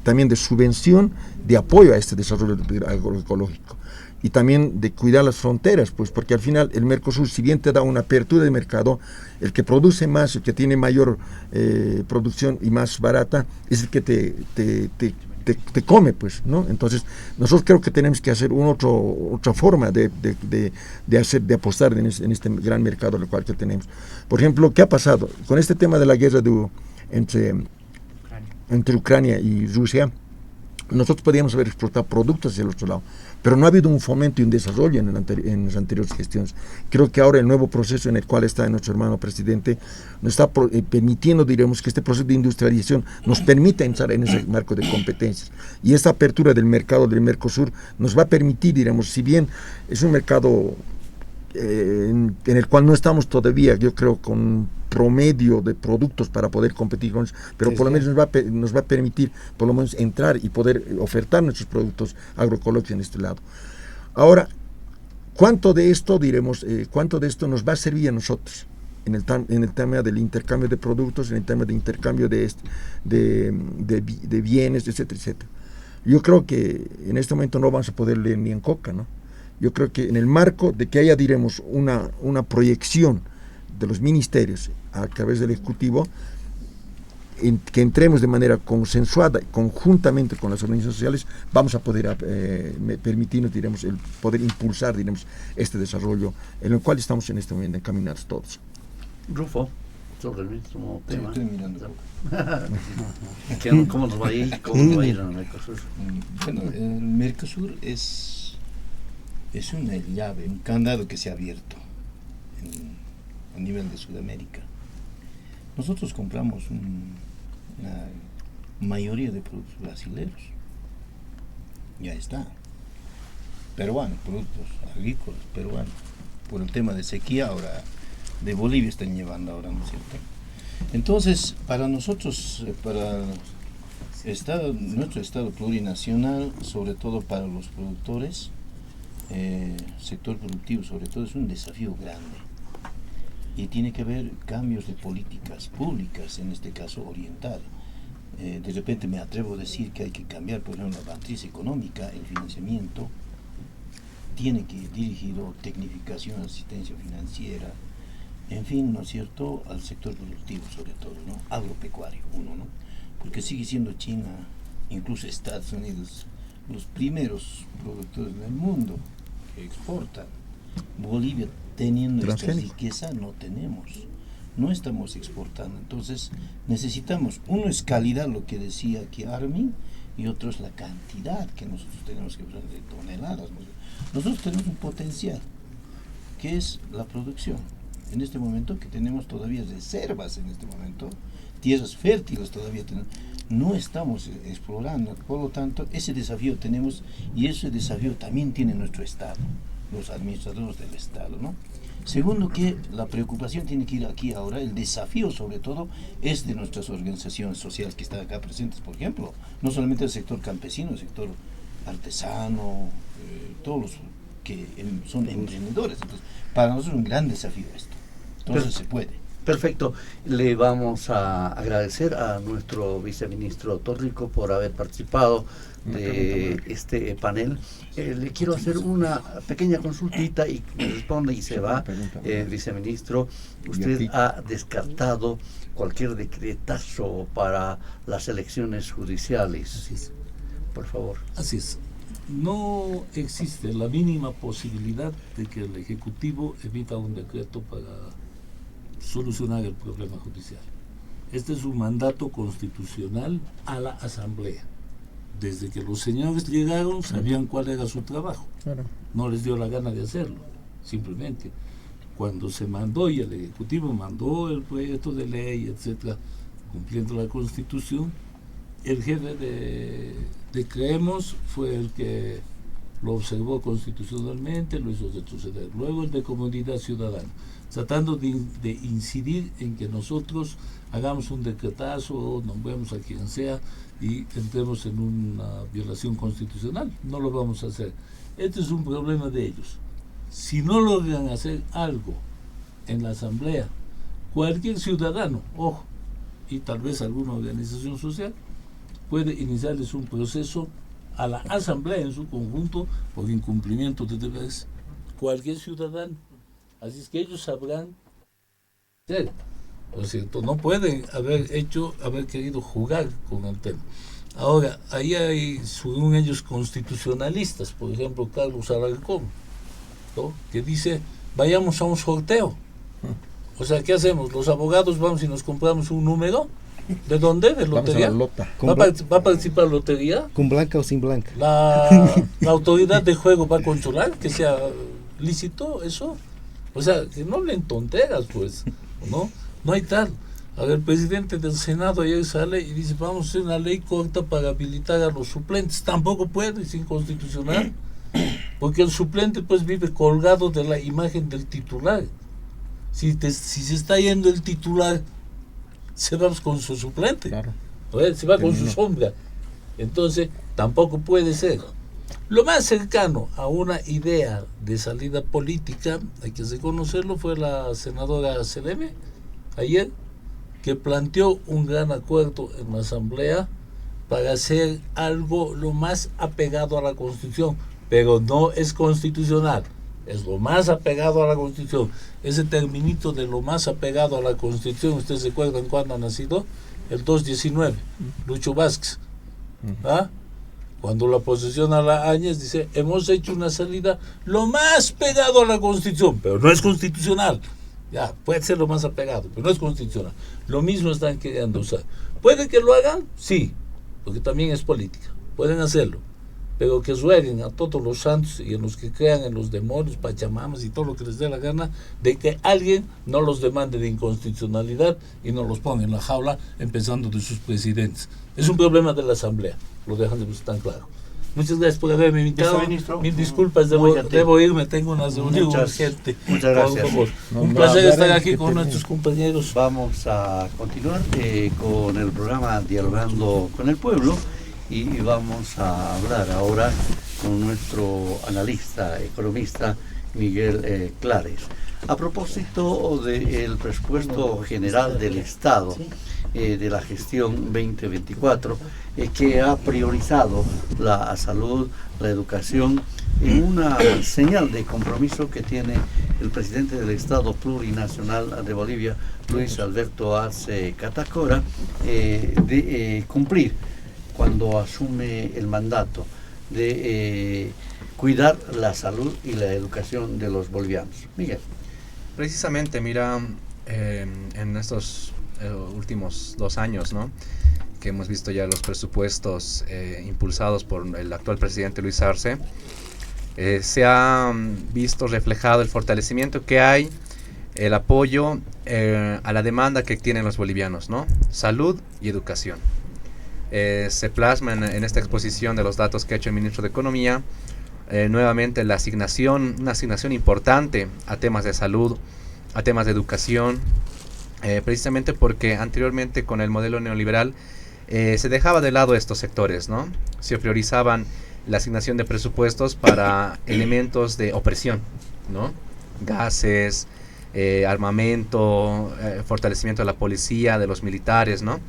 también de subvención, de apoyo a este desarrollo agroecológico, y también de cuidar las fronteras, pues porque al final el Mercosur, si bien te da una apertura de mercado, el que produce más, el que tiene mayor producción y más barata, es el que te come, pues, ¿no? Entonces nosotros creo que tenemos que hacer otra forma de apostar en este gran mercado al cual que tenemos. Por ejemplo, ¿qué ha pasado con este tema de la guerra entre Ucrania y Rusia? Nosotros podíamos haber exportado productos hacia el otro lado, pero no ha habido un fomento y un desarrollo en las anteriores gestiones. Creo que ahora el nuevo proceso en el cual está nuestro hermano presidente nos está permitiendo, diremos, que este proceso de industrialización nos permita entrar en ese marco de competencias. Y esta apertura del mercado del Mercosur nos va a permitir, diremos, si bien es un mercado en el cual no estamos todavía, yo creo, con promedio de productos para poder competir con ellos, pero por lo menos nos va a permitir por lo menos entrar y poder ofertar nuestros productos agroecológicos en este lado. Ahora, ¿cuánto de esto nos va a servir a nosotros en el tema del intercambio de productos, en el tema de intercambio de bienes, etcétera, etcétera? Yo creo que en este momento no vamos a poder leer ni en coca, ¿no? Yo creo que en el marco de que haya, diremos, una proyección de los ministerios a través del Ejecutivo, que entremos de manera consensuada, conjuntamente con las organizaciones sociales, vamos a poder permitirnos, diremos, el poder impulsar, diremos, este desarrollo en el cual estamos en este momento encaminados todos. Rufo, sobre el mismo tema. Estoy mirando. ¿Cómo nos va a ir? ¿Cómo nos va a ir en el Mercosur? Bueno, el Mercosur es una llave, un candado que se ha abierto a nivel de Sudamérica. Nosotros compramos una mayoría de productos brasileños. Ya está. Peruanos, productos agrícolas peruanos. Por el tema de sequía, ahora de Bolivia están llevando ahora, ¿no es cierto? Entonces, para nosotros, para nuestro Estado plurinacional, sobre todo para los productores, sector productivo sobre todo, es un desafío grande. Y tiene que haber cambios de políticas públicas, en este caso oriental. De repente me atrevo a decir que hay que cambiar, por ejemplo, la matriz económica, el financiamiento, tiene que ir dirigido tecnificación, asistencia financiera, en fin, ¿no es cierto?, al sector productivo sobre todo, ¿no?, agropecuario, ¿no?, porque sigue siendo China, incluso Estados Unidos, los primeros productores del mundo que exportan. Bolivia, teniendo esta riqueza, no estamos exportando. Entonces necesitamos, uno es calidad, lo que decía aquí Armin, y otro es la cantidad que nosotros tenemos que usar de toneladas. Nosotros tenemos un potencial, que es la producción. En este momento que tenemos todavía reservas, en este momento, tierras fértiles todavía tenemos, no estamos explorando. Por lo tanto, ese desafío tenemos, y ese desafío también tiene nuestro Estado, los administradores del Estado, ¿no? Segundo, que la preocupación tiene que ir aquí ahora, el desafío sobre todo es de nuestras organizaciones sociales que están acá presentes, por ejemplo, no solamente el sector campesino, el sector artesano, todos los que son emprendedores. Entonces, para nosotros es un gran desafío esto. Entonces se puede. Perfecto. Le vamos a agradecer a nuestro viceministro Torrico por haber participado de este panel. Le quiero hacer una pequeña consultita y me responde y se va. Viceministro, usted ha descartado cualquier decretazo para las elecciones judiciales. Así es. Por favor. Así es. No existe la mínima posibilidad de que el Ejecutivo emita un decreto para solucionar el problema judicial. Este es un mandato constitucional a la Asamblea. Desde que los señores llegaron, sabían cuál era su trabajo. No les dio la gana de hacerlo, simplemente. Cuando se mandó y el Ejecutivo mandó el proyecto de ley, etcétera, cumpliendo la Constitución, el jefe de Creemos fue el que lo observó constitucionalmente, lo hizo retroceder. Luego el de Comunidad Ciudadana, tratando de incidir en que nosotros hagamos un decretazo, nombremos a quien sea y entremos en una violación constitucional. No lo vamos a hacer. Este es un problema de ellos. Si no logran hacer algo en la Asamblea, cualquier ciudadano, ojo, y tal vez alguna organización social, puede iniciarles un proceso a la Asamblea en su conjunto por incumplimiento de deberes. Cualquier ciudadano. Así es que ellos sabrán hacer, ¿no es cierto? No pueden haber querido jugar con el tema. Ahora, ahí hay, según ellos, constitucionalistas, por ejemplo, Carlos Alarcón, ¿no?, que dice, vayamos a un sorteo. O sea, ¿qué hacemos? Los abogados vamos y nos compramos un número. ¿De dónde? ¿De lotería? ¿Va a participar lotería? ¿Con blanca o sin blanca? La autoridad de juego va a controlar que sea lícito eso. O sea, que no hablen tonteras, pues, ¿no? No hay tal. Ahora, el presidente del Senado ayer sale y dice, vamos a hacer una ley corta para habilitar a los suplentes. Tampoco puede, es inconstitucional. Porque el suplente, pues, vive colgado de la imagen del titular. Si se está yendo el titular, se va con su suplente. Claro. Se va con su sombra. Entonces, tampoco puede ser. Lo más cercano a una idea de salida política, hay que reconocerlo, fue la senadora Seleme, ayer, que planteó un gran acuerdo en la Asamblea para hacer algo lo más apegado a la Constitución, pero no es constitucional, es lo más apegado a la Constitución. Ese terminito de lo más apegado a la Constitución, ¿ustedes recuerdan cuándo ha nacido? El 219, Lucho Vázquez. ¿Ah? Cuando la posesión a la Áñez dice, hemos hecho una salida lo más pegado a la Constitución, pero no es constitucional. Ya, puede ser lo más apegado, pero no es constitucional. Lo mismo están queriendo usar. ¿Puede que lo hagan? Sí, porque también es política. Pueden hacerlo. pero que rueguen a todos los santos y a los que crean en los demonios, pachamamas y todo lo que les dé la gana, de que alguien no los demande de inconstitucionalidad y no los ponga en la jaula, empezando de sus presidentes. Es un problema de la Asamblea, lo dejan de tan claro. Muchas gracias por haberme invitado. Mil disculpas, debo irme, tengo una reunión urgente. Muchas gracias. Un placer estar aquí con nuestros compañeros. Vamos a continuar con el programa Dialogando con el Pueblo y vamos a hablar ahora con nuestro analista, economista Miguel Clares. A propósito del presupuesto general del Estado de la gestión 2024, que ha priorizado la salud, la educación, en una señal de compromiso que tiene el presidente del Estado Plurinacional de Bolivia, Luis Alberto Arce Catacora, de cumplir cuando asume el mandato de cuidar la salud y la educación de los bolivianos. Miguel. Precisamente, mira, en estos últimos 2 años, ¿no?, que hemos visto ya los presupuestos impulsados por el actual presidente Luis Arce, se ha visto reflejado el fortalecimiento que hay, el apoyo a la demanda que tienen los bolivianos, ¿no? Salud y educación. Se plasma en esta exposición de los datos que ha hecho el ministro de Economía, nuevamente una asignación importante a temas de salud, a temas de educación, precisamente porque anteriormente con el modelo neoliberal se dejaba de lado estos sectores, ¿no? Se priorizaban la asignación de presupuestos para elementos de opresión, ¿no? Gases, armamento, fortalecimiento de la policía, de los militares, ¿no?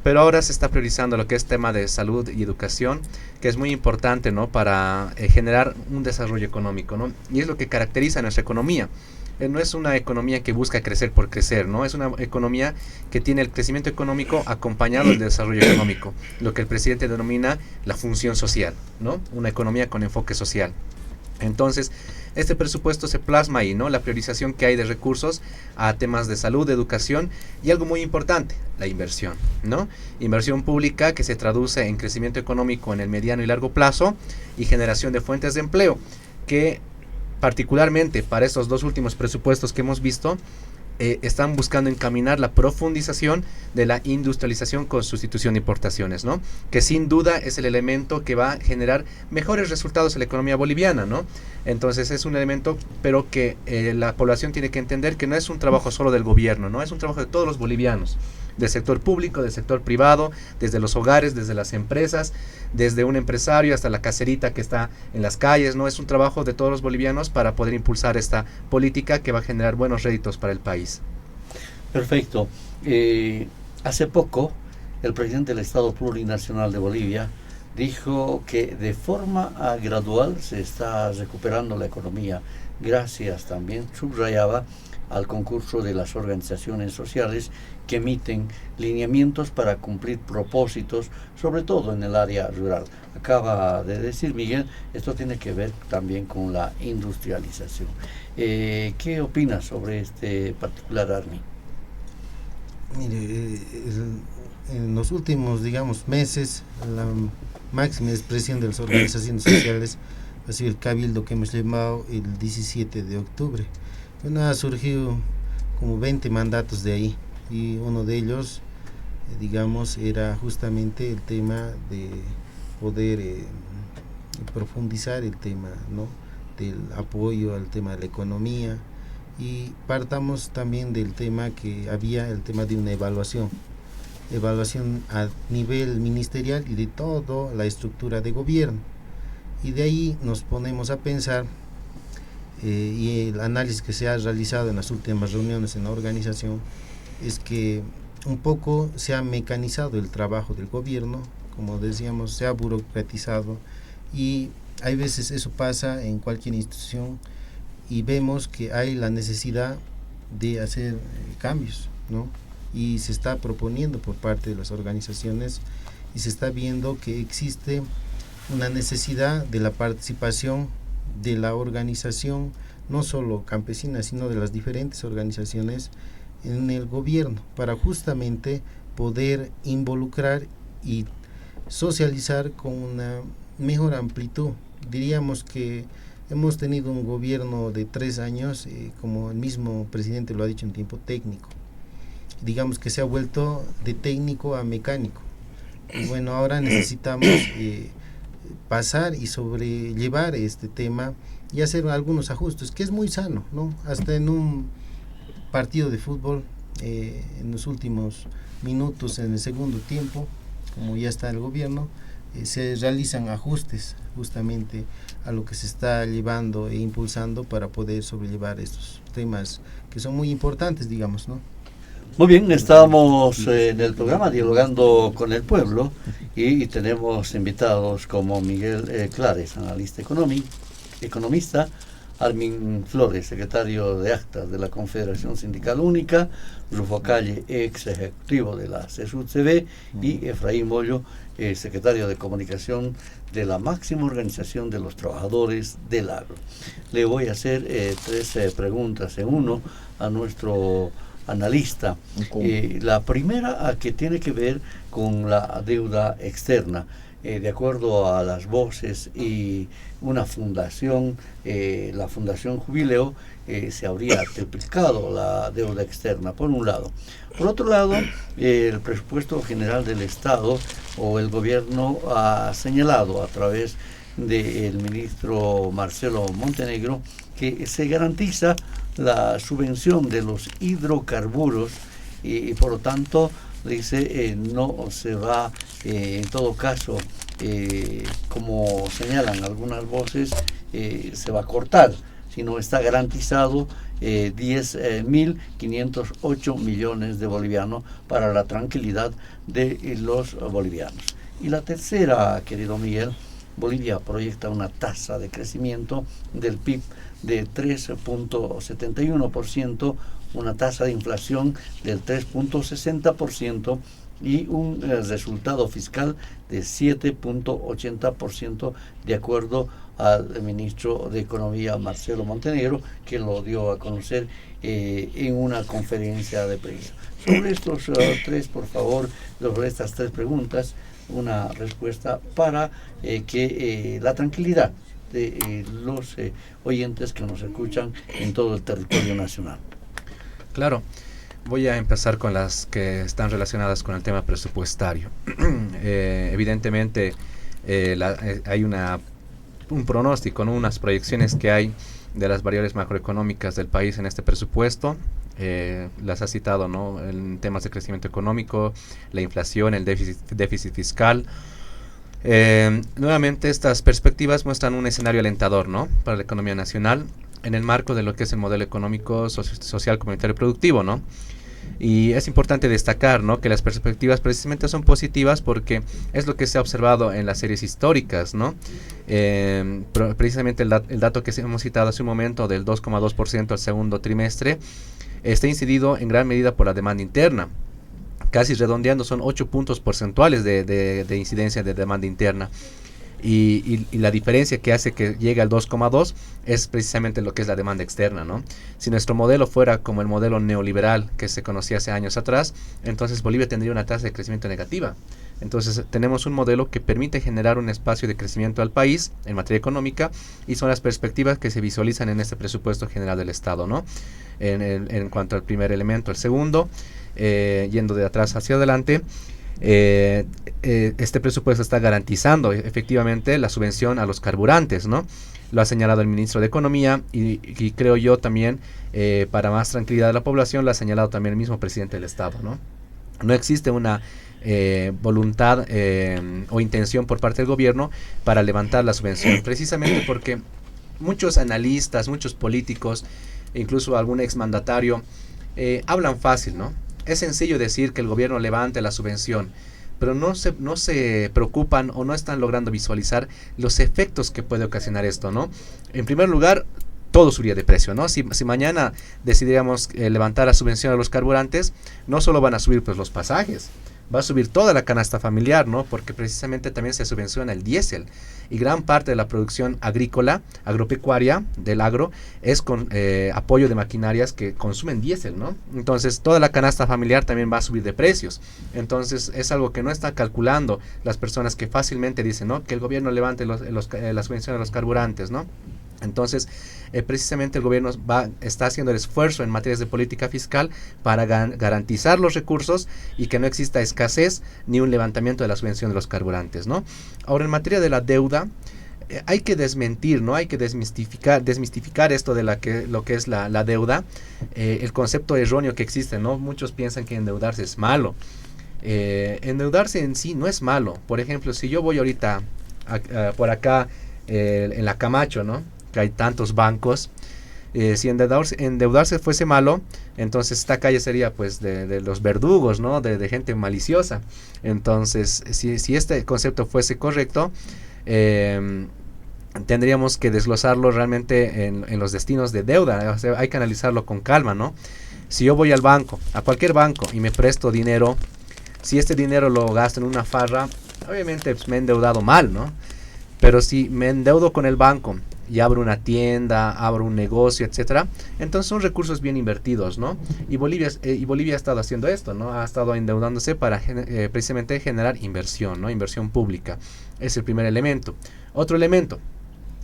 Pero ahora se está priorizando lo que es tema de salud y educación, que es muy importante, ¿no?, para generar un desarrollo económico, ¿no? Y es lo que caracteriza a nuestra economía. No es una economía que busca crecer por crecer, ¿no? Es una economía que tiene el crecimiento económico acompañado del desarrollo económico, lo que el presidente denomina la función social, ¿no? Una economía con enfoque social. Entonces, este presupuesto se plasma ahí, ¿no? La priorización que hay de recursos a temas de salud, de educación y algo muy importante, la inversión, ¿no? Inversión pública que se traduce en crecimiento económico en el mediano y largo plazo y generación de fuentes de empleo, que particularmente para estos 2 últimos presupuestos que hemos visto, están buscando encaminar la profundización de la industrialización con sustitución de importaciones, ¿no? Que sin duda es el elemento que va a generar mejores resultados en la economía boliviana, ¿no? Entonces es un elemento, pero que la población tiene que entender que no es un trabajo solo del gobierno, ¿no? Es un trabajo de todos los bolivianos, del sector público, del sector privado, desde los hogares, desde las empresas, desde un empresario hasta la caserita que está en las calles, ¿no? Es un trabajo de todos los bolivianos para poder impulsar esta política que va a generar buenos réditos para el país. Perfecto. Hace poco, el presidente del Estado Plurinacional de Bolivia dijo que de forma gradual se está recuperando la economía, gracias también, subrayaba, al concurso de las organizaciones sociales que emiten lineamientos para cumplir propósitos, sobre todo en el área rural. Acaba de decir Miguel, esto tiene que ver también con la industrialización. ¿Qué opinas sobre este particular, Armi? Mire, en los últimos, meses, la máxima expresión de las organizaciones sociales ha sido el cabildo que hemos llamado el 17 de octubre. Bueno, ha surgido como 20 mandatos de ahí, y uno de ellos, era justamente el tema de poder profundizar el tema, ¿no?, del apoyo al tema de la economía, y partamos también del tema que había, el tema de una evaluación a nivel ministerial y de toda la estructura de gobierno, y de ahí nos ponemos a pensar, y el análisis que se ha realizado en las últimas reuniones en la organización es que un poco se ha mecanizado el trabajo del gobierno, como decíamos, se ha burocratizado, y hay veces eso pasa en cualquier institución y vemos que hay la necesidad de hacer cambios, ¿no? Y se está proponiendo por parte de las organizaciones y se está viendo que existe una necesidad de la participación de la organización, no solo campesina, sino de las diferentes organizaciones en el gobierno, para justamente poder involucrar y socializar con una mejor amplitud. Diríamos que hemos tenido un gobierno de 3 años, como el mismo presidente lo ha dicho, en tiempo técnico. Digamos que se ha vuelto de técnico a mecánico. Y bueno, ahora necesitamos pasar y sobrellevar este tema y hacer algunos ajustes, que es muy sano, ¿no? Hasta en un partido de fútbol, en los últimos minutos, en el segundo tiempo, como ya está el gobierno, se realizan ajustes justamente a lo que se está llevando e impulsando para poder sobrellevar estos temas que son muy importantes, digamos, ¿no? Muy bien, estamos en el programa Dialogando con el Pueblo y tenemos invitados como Miguel Clares, analista economista, Armin Flores, secretario de Actas de la Confederación Sindical Única, Rufo Calle, ex ejecutivo de la CSUCB, y Efraín Bollo, secretario de Comunicación de la máxima organización de los trabajadores del agro. Le voy a hacer 3 preguntas en uno a nuestro analista. La primera, que tiene que ver con la deuda externa. De acuerdo a las voces y una fundación, la Fundación Jubileo, se habría triplicado la deuda externa, por un lado. Por otro lado, el presupuesto general del Estado o el gobierno ha señalado a través del ministro Marcelo Montenegro que se garantiza la subvención de los hidrocarburos y por lo tanto dice no se va en todo caso, como señalan algunas voces, se va a cortar, sino está garantizado 10.508 millones de bolivianos para la tranquilidad de los bolivianos. Y la tercera, querido Miguel, Bolivia proyecta una tasa de crecimiento del PIB de 3.71%, una tasa de inflación del 3.60% y un resultado fiscal de 7.80%, de acuerdo al ministro de Economía Marcelo Montenegro, que lo dio a conocer en una conferencia de prensa. Sobre estos 3, por favor, sobre estas 3 preguntas, una respuesta para que la tranquilidad de los oyentes que nos escuchan en todo el territorio nacional. Claro, voy a empezar con las que están relacionadas con el tema presupuestario. Evidentemente hay un pronóstico, ¿no? Unas proyecciones que hay de las variables macroeconómicas del país en este presupuesto. Las ha citado, ¿no? En temas de crecimiento económico, la inflación, el déficit fiscal. Nuevamente estas perspectivas muestran un escenario alentador, ¿no? Para la economía nacional en el marco de lo que es el modelo económico, social, comunitario y productivo, ¿no? Y es importante destacar, ¿no?, que las perspectivas precisamente son positivas porque es lo que se ha observado en las series históricas, ¿no? Precisamente el dato que hemos citado hace un momento del 2,2% al segundo trimestre está incidido en gran medida por la demanda interna. Casi redondeando son 8 puntos porcentuales de incidencia de demanda interna. Y la diferencia que hace que llegue al 2,2 es precisamente lo que es la demanda externa, ¿no? Si nuestro modelo fuera como el modelo neoliberal que se conocía hace años atrás, entonces Bolivia tendría una tasa de crecimiento negativa. Entonces tenemos un modelo que permite generar un espacio de crecimiento al país en materia económica y son las perspectivas que se visualizan en este presupuesto general del Estado, ¿no? En cuanto al primer elemento. El segundo, yendo de atrás hacia adelante, este presupuesto está garantizando efectivamente la subvención a los carburantes, ¿no? Lo ha señalado el ministro de Economía y creo yo también, para más tranquilidad de la población, lo ha señalado también el mismo presidente del Estado, ¿no? No existe una voluntad o intención por parte del gobierno para levantar la subvención, precisamente porque muchos analistas, muchos políticos, incluso algún exmandatario, hablan fácil, ¿no? Es sencillo decir que el gobierno levante la subvención, pero no se preocupan o no están logrando visualizar los efectos que puede ocasionar esto, ¿no? En primer lugar, todo subiría de precio, ¿no? Si mañana decidiéramos levantar la subvención a los carburantes, no solo van a subir pues los pasajes, va a subir toda la canasta familiar, ¿no? Porque precisamente también se subvenciona el diésel y gran parte de la producción agrícola, agropecuaria del agro es con apoyo de maquinarias que consumen diésel, ¿no? Entonces toda la canasta familiar también va a subir de precios. Entonces es algo que no está calculando las personas que fácilmente dicen, ¿no? Que el gobierno levante la subvención a los carburantes, ¿no? Entonces, precisamente el gobierno está haciendo el esfuerzo en materias de política fiscal para garantizar los recursos y que no exista escasez ni un levantamiento de la subvención de los carburantes, ¿no? Ahora, en materia de la deuda, hay que desmentir, ¿no? Hay que desmistificar esto de lo que es la deuda, el concepto erróneo que existe, ¿no? Muchos piensan que endeudarse es malo. Endeudarse en sí no es malo. Por ejemplo, si yo voy ahorita por acá en la Camacho, ¿no? Que hay tantos bancos, si endeudarse fuese malo, entonces esta calle sería pues de los verdugos, ¿no? De gente maliciosa. Entonces, si este concepto fuese correcto, tendríamos que desglosarlo realmente en los destinos de deuda. O sea, hay que analizarlo con calma, ¿no? Si yo voy al banco, a cualquier banco, y me presto dinero, si este dinero lo gasto en una farra, obviamente pues, me he endeudado mal, ¿no? Pero si me endeudo con el banco y abro una tienda, abro un negocio, etcétera, entonces son recursos bien invertidos, ¿no? Y Bolivia ha estado haciendo esto, ¿no? Ha estado endeudándose para precisamente generar inversión, ¿no? Inversión pública. Es el primer elemento. Otro elemento,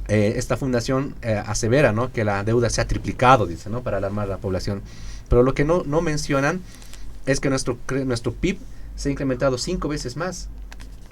esta fundación asevera, ¿no? Que la deuda se ha triplicado, dice, ¿no? Para alarmar a la población. Pero lo que no mencionan es que nuestro PIB se ha incrementado 5 veces más.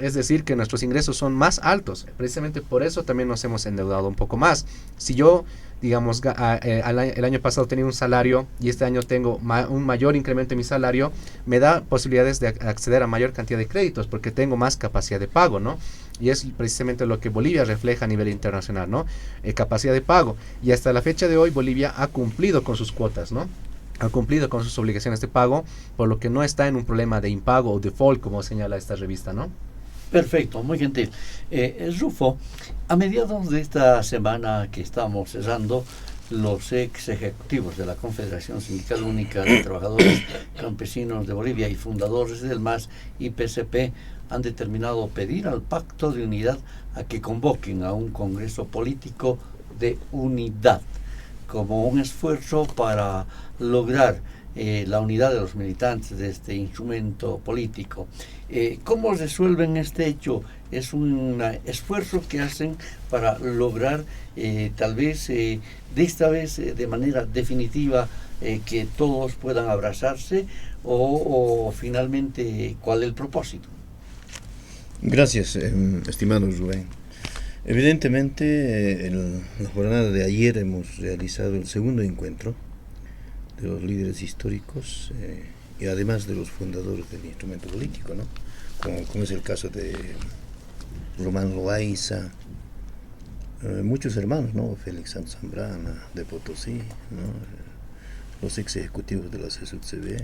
Es decir, que nuestros ingresos son más altos. Precisamente por eso también nos hemos endeudado un poco más. Si yo, digamos, el año pasado tenía un salario y este año tengo un mayor incremento en mi salario, me da posibilidades de acceder a mayor cantidad de créditos porque tengo más capacidad de pago, ¿no? Y es precisamente lo que Bolivia refleja a nivel internacional, ¿no? Capacidad de pago. Y hasta la fecha de hoy Bolivia ha cumplido con sus cuotas, ¿no? Ha cumplido con sus obligaciones de pago, por lo que no está en un problema de impago o default, como señala esta revista, ¿no? Perfecto, muy gentil. Rufo, a mediados de esta semana que estamos cerrando, los ex ejecutivos de la Confederación Sindical Única de Trabajadores Campesinos de Bolivia y fundadores del MAS y PCP han determinado pedir al Pacto de Unidad a que convoquen a un Congreso Político de Unidad como un esfuerzo para lograr la unidad de los militantes de este instrumento político. ¿Cómo resuelven este hecho? Es un esfuerzo que hacen para lograr tal vez de esta vez de manera definitiva que todos puedan abrazarse o finalmente ¿cuál es el propósito? Gracias, estimado Rubén. Evidentemente en la jornada de ayer hemos realizado el segundo encuentro de los líderes históricos y además de los fundadores del instrumento político, ¿no? Como es el caso de Román Loaiza, muchos hermanos, ¿no? Félix Santos Zambrana de Potosí, ¿no? Los ex ejecutivos de la CSUCB,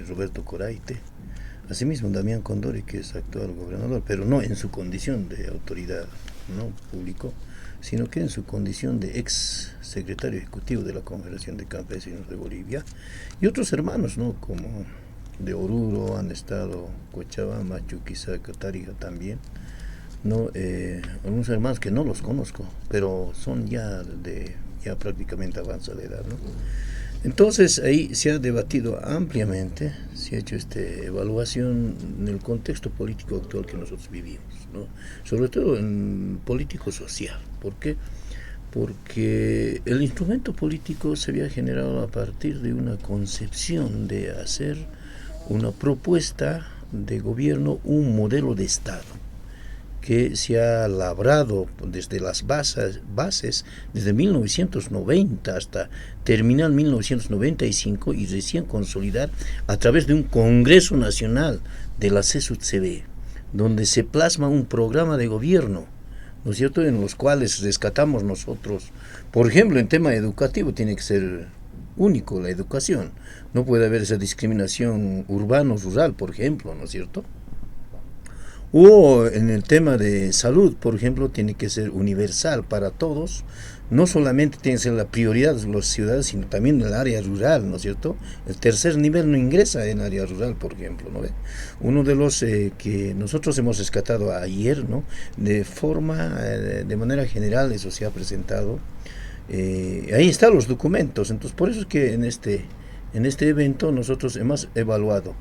Roberto Coraite, asimismo Damián Condori, que es actual gobernador, pero no en su condición de autoridad, ¿no? Público, sino que en su condición de ex secretario ejecutivo de la Confederación de Campesinos de Bolivia, y otros hermanos, ¿no? Como de Oruro han estado Cochabamba, Chuquisaca, Tarija también, ¿no? Algunos hermanos que no los conozco, pero son ya prácticamente avanzada edad, ¿no? Entonces ahí se ha debatido ampliamente, se ha hecho evaluación en el contexto político actual que nosotros vivimos, ¿no? Sobre todo en político social. ¿Por qué? Porque el instrumento político se había generado a partir de una concepción de hacer una propuesta de gobierno, un modelo de Estado que se ha labrado desde las bases desde 1990 hasta terminar 1995 y recién consolidar a través de un Congreso Nacional de la CSUCB, donde se plasma un programa de gobierno, ¿no es cierto?, en los cuales rescatamos nosotros, por ejemplo, en tema educativo tiene que ser único la educación, no puede haber esa discriminación urbano-rural, por ejemplo, ¿no es cierto? O en el tema de salud, por ejemplo, tiene que ser universal para todos. No solamente tiene que ser la prioridad de los ciudadanos, sino también en el área rural, ¿no es cierto? El tercer nivel no ingresa en área rural, por ejemplo, ¿no ve? Uno de los que nosotros hemos rescatado ayer, ¿no? De manera general, eso se ha presentado. Ahí están los documentos. Entonces, por eso es que en este evento nosotros hemos evaluado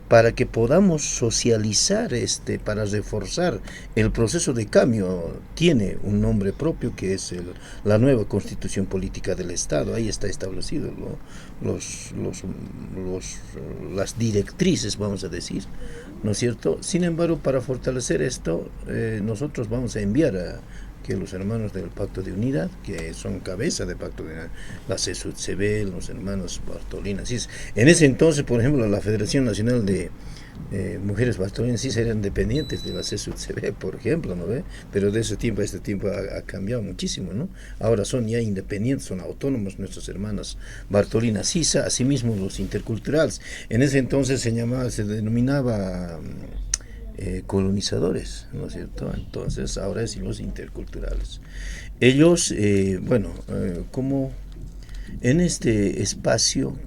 para que podamos socializar, para reforzar el proceso de cambio. Tiene un nombre propio que es la nueva Constitución Política del Estado. Ahí está establecido las directrices, vamos a decir, ¿no es cierto? Sin embargo, para fortalecer esto, nosotros vamos a enviar que los hermanos del Pacto de Unidad, que son cabeza del Pacto de Unidad, la CSUTCB, los hermanos Bartolinas. En ese entonces, por ejemplo, la Federación Nacional de Mujeres Bartolinas sí serían dependientes de la CSUTCB, por ejemplo, ¿no ve? Pero de ese tiempo a este tiempo ha cambiado muchísimo, ¿no? Ahora son ya independientes, son autónomos nuestras hermanas Bartolinas Sisa, asimismo los interculturales. En ese entonces se denominaba colonizadores, ¿no es cierto? Entonces ahora es los interculturales. Ellos, como en este espacio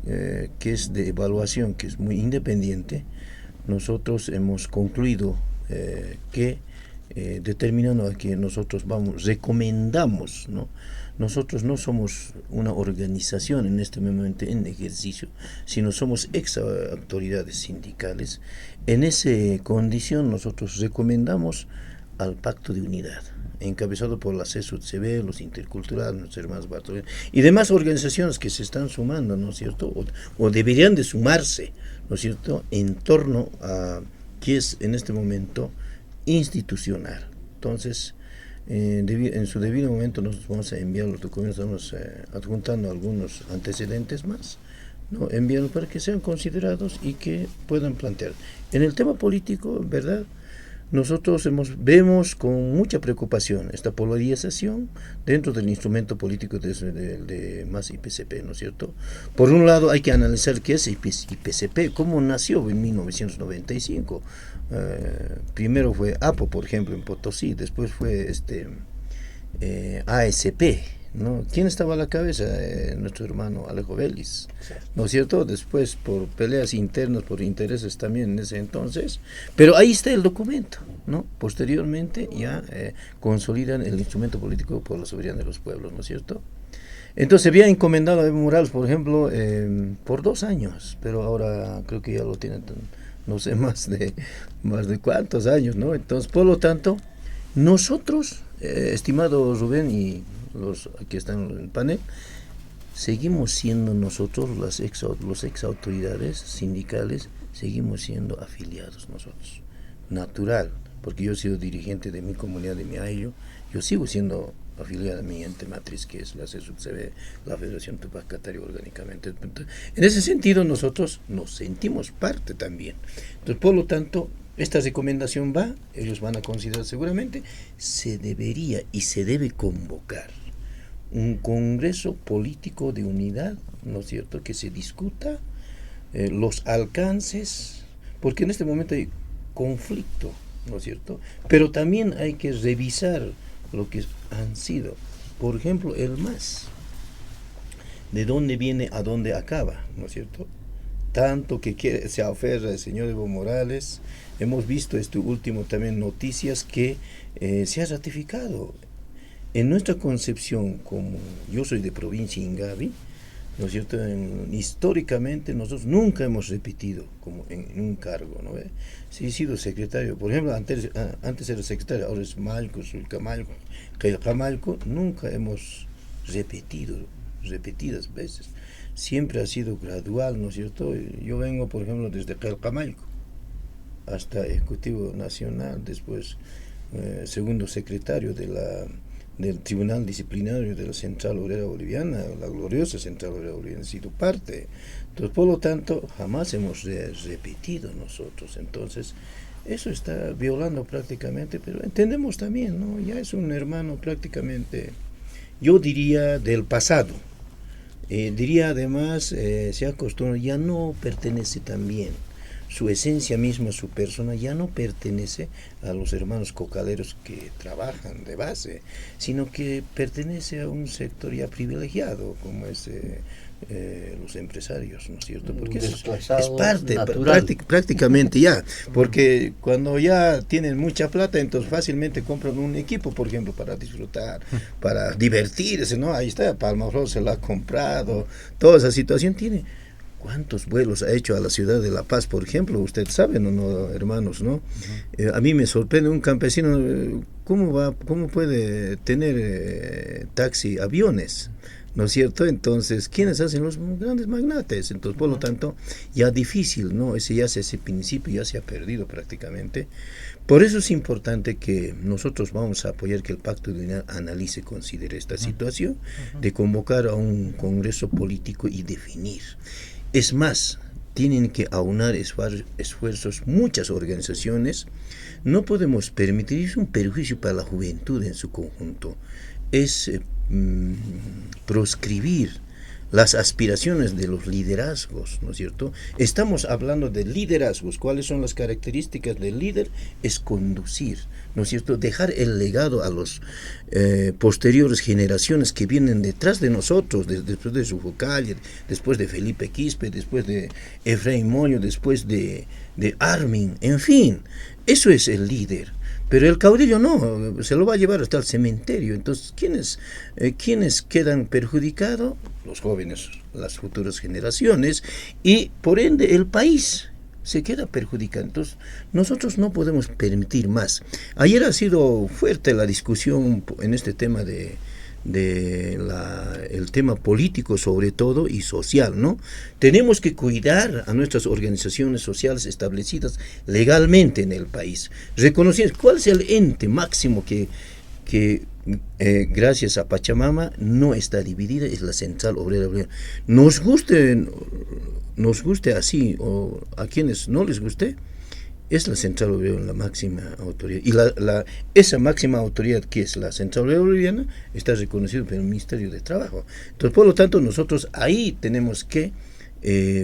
que es de evaluación, que es muy independiente, nosotros hemos concluido que determinando a que nosotros recomendamos, ¿no? Nosotros no somos una organización en este momento en ejercicio, sino somos ex autoridades sindicales. En esa condición nosotros recomendamos al Pacto de Unidad, encabezado por la CSUTCB, los interculturales, nuestros hermanos Bartolinas y demás organizaciones que se están sumando, ¿no es cierto? O deberían de sumarse, ¿no es cierto?, en torno a que es en este momento institucional. Entonces, en su debido momento nos vamos a enviar los documentos, estamos adjuntando algunos antecedentes más, ¿no? Enviarlos para que sean considerados y que puedan plantear. En el tema político, ¿verdad?, nosotros vemos con mucha preocupación esta polarización dentro del instrumento político de más IPCP, ¿no es cierto? Por un lado hay que analizar qué es IPCP, cómo nació en 1995. Primero fue APO, por ejemplo, en Potosí, después fue ASP, ¿no? ¿Quién estaba a la cabeza? Nuestro hermano Alejo Vélez, ¿no es cierto? Después por peleas internas, por intereses también en ese entonces, pero ahí está el documento, ¿no? Posteriormente ya consolidan el instrumento político por la soberanía de los pueblos, ¿no es cierto? Entonces había encomendado a Evo Morales, por ejemplo, por 2 años, pero ahora creo que ya lo tienen, no sé, más de cuántos años, ¿no? Entonces, por lo tanto, nosotros, estimado Rubén y los que están en el panel, seguimos siendo nosotros, los ex autoridades sindicales, seguimos siendo afiliados nosotros. Natural, porque yo he sido dirigente de mi comunidad, de mi ayllo, yo sigo siendo afiliada a mi ente matriz, que es la CSUTCB, la Federación Tupac Katari orgánicamente. En ese sentido, nosotros nos sentimos parte también. Entonces, por lo tanto, esta recomendación ellos van a considerar seguramente, se debería y se debe convocar un congreso político de unidad, ¿no es cierto?, que se discuta los alcances, porque en este momento hay conflicto, ¿no es cierto?, pero también hay que revisar lo que han sido, por ejemplo, el MAS, de dónde viene a dónde acaba, ¿no es cierto?, tanto que se aferra el señor Evo Morales. Hemos visto último también noticias que se ha ratificado. En nuestra concepción, como yo soy de provincia Ingavi, ¿no es cierto?, históricamente nosotros nunca hemos repetido como en un cargo, ¿no? Sí he sido secretario, por ejemplo, antes era secretario, ahora es Malco, Sulcamalco, Cajamalco, nunca hemos repetidas veces. Siempre ha sido gradual, ¿no es cierto? Yo vengo, por ejemplo, desde Cajamalco hasta Ejecutivo Nacional, después segundo secretario del Tribunal Disciplinario de la Central Obrera Boliviana, la gloriosa Central Obrera Boliviana, ha sido parte. Entonces, por lo tanto, jamás hemos repetido nosotros. Entonces, eso está violando prácticamente, pero entendemos también, ¿no? Ya es un hermano prácticamente, yo diría, del pasado. Diría además, se acostumbra, ya no pertenece también su esencia misma, su persona, ya no pertenece a los hermanos cocaleros que trabajan de base, sino que pertenece a un sector ya privilegiado, como es los empresarios, ¿no es cierto? Porque es parte, prácticamente ya, porque cuando ya tienen mucha plata, entonces fácilmente compran un equipo, por ejemplo, para disfrutar, para divertirse, ¿no? Ahí está, Palmaflor se lo ha comprado, toda esa situación tiene. ¿Cuántos vuelos ha hecho a la ciudad de La Paz, por ejemplo? Usted sabe, ¿no, hermanos, no? A mí me sorprende un campesino, ¿cómo puede tener taxi, aviones? ¿No es cierto? Entonces, ¿quiénes hacen? Los grandes magnates. Entonces, por lo tanto, ya difícil, ¿no? Ese principio ya se ha perdido prácticamente. Por eso es importante que nosotros vamos a apoyar que el Pacto de Unidad analice y considere esta situación de convocar a un congreso político y definir. Es más, tienen que aunar esfuerzos muchas organizaciones. No podemos permitir, es un perjuicio para la juventud en su conjunto, es proscribir las aspiraciones de los liderazgos, ¿no es cierto? Estamos hablando de liderazgos. ¿Cuáles son las características del líder? Es conducir, ¿no es cierto? Dejar el legado a los posteriores generaciones que vienen detrás de nosotros, después de Sofocalle, después de Felipe Quispe, después de Efraín Moño, después de Armin, en fin, eso es el líder. Pero el caudillo no, se lo va a llevar hasta el cementerio. Entonces, ¿quiénes quedan perjudicados? Los jóvenes, las futuras generaciones, y por ende el país se queda perjudicado. Entonces, nosotros no podemos permitir más. Ayer ha sido fuerte la discusión en este tema el tema político sobre todo y social, ¿no? Tenemos que cuidar a nuestras organizaciones sociales establecidas legalmente en el país, reconociendo cuál es el ente máximo que gracias a Pachamama no está dividida, es la Central Obrera Boliviana. Nos guste así, o a quienes no les guste, es la Central Obrera la máxima autoridad. Y esa máxima autoridad, que es la Central Obrera Boliviana, está reconocida por el Ministerio de Trabajo. Entonces, por lo tanto, nosotros ahí tenemos que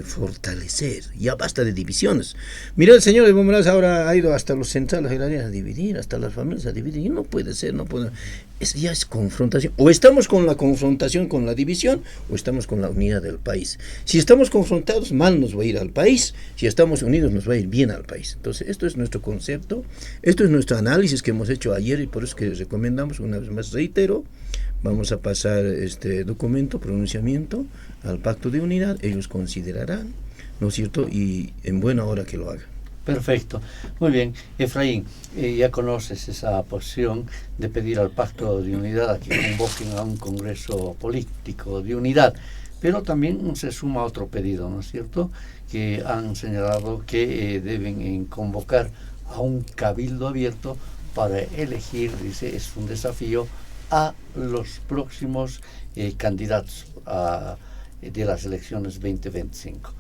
fortalecer. Ya basta de divisiones. Mira, el señor Evo Morales ahora ha ido hasta los centrales agrarios a dividir, hasta las familias a dividir, y no puede ser, ya es confrontación. O estamos con la confrontación, con la división, o estamos con la unidad del país. Si estamos confrontados, mal nos va a ir al país. Si estamos unidos, nos va a ir bien al país. Entonces, esto es nuestro concepto, esto es nuestro análisis que hemos hecho ayer, y por eso que recomendamos, una vez más reitero, vamos a pasar este documento, pronunciamiento, al Pacto de Unidad. Ellos considerarán, ¿no es cierto? Y en buena hora que lo hagan. Perfecto. Muy bien. Efraín, ya conoces esa posición de pedir al Pacto de Unidad a que convoquen a un Congreso Político de Unidad, pero también se suma otro pedido, ¿no es cierto?, que han señalado que deben convocar a un cabildo abierto para elegir, dice, es un desafío a los próximos candidatos de las elecciones 2025.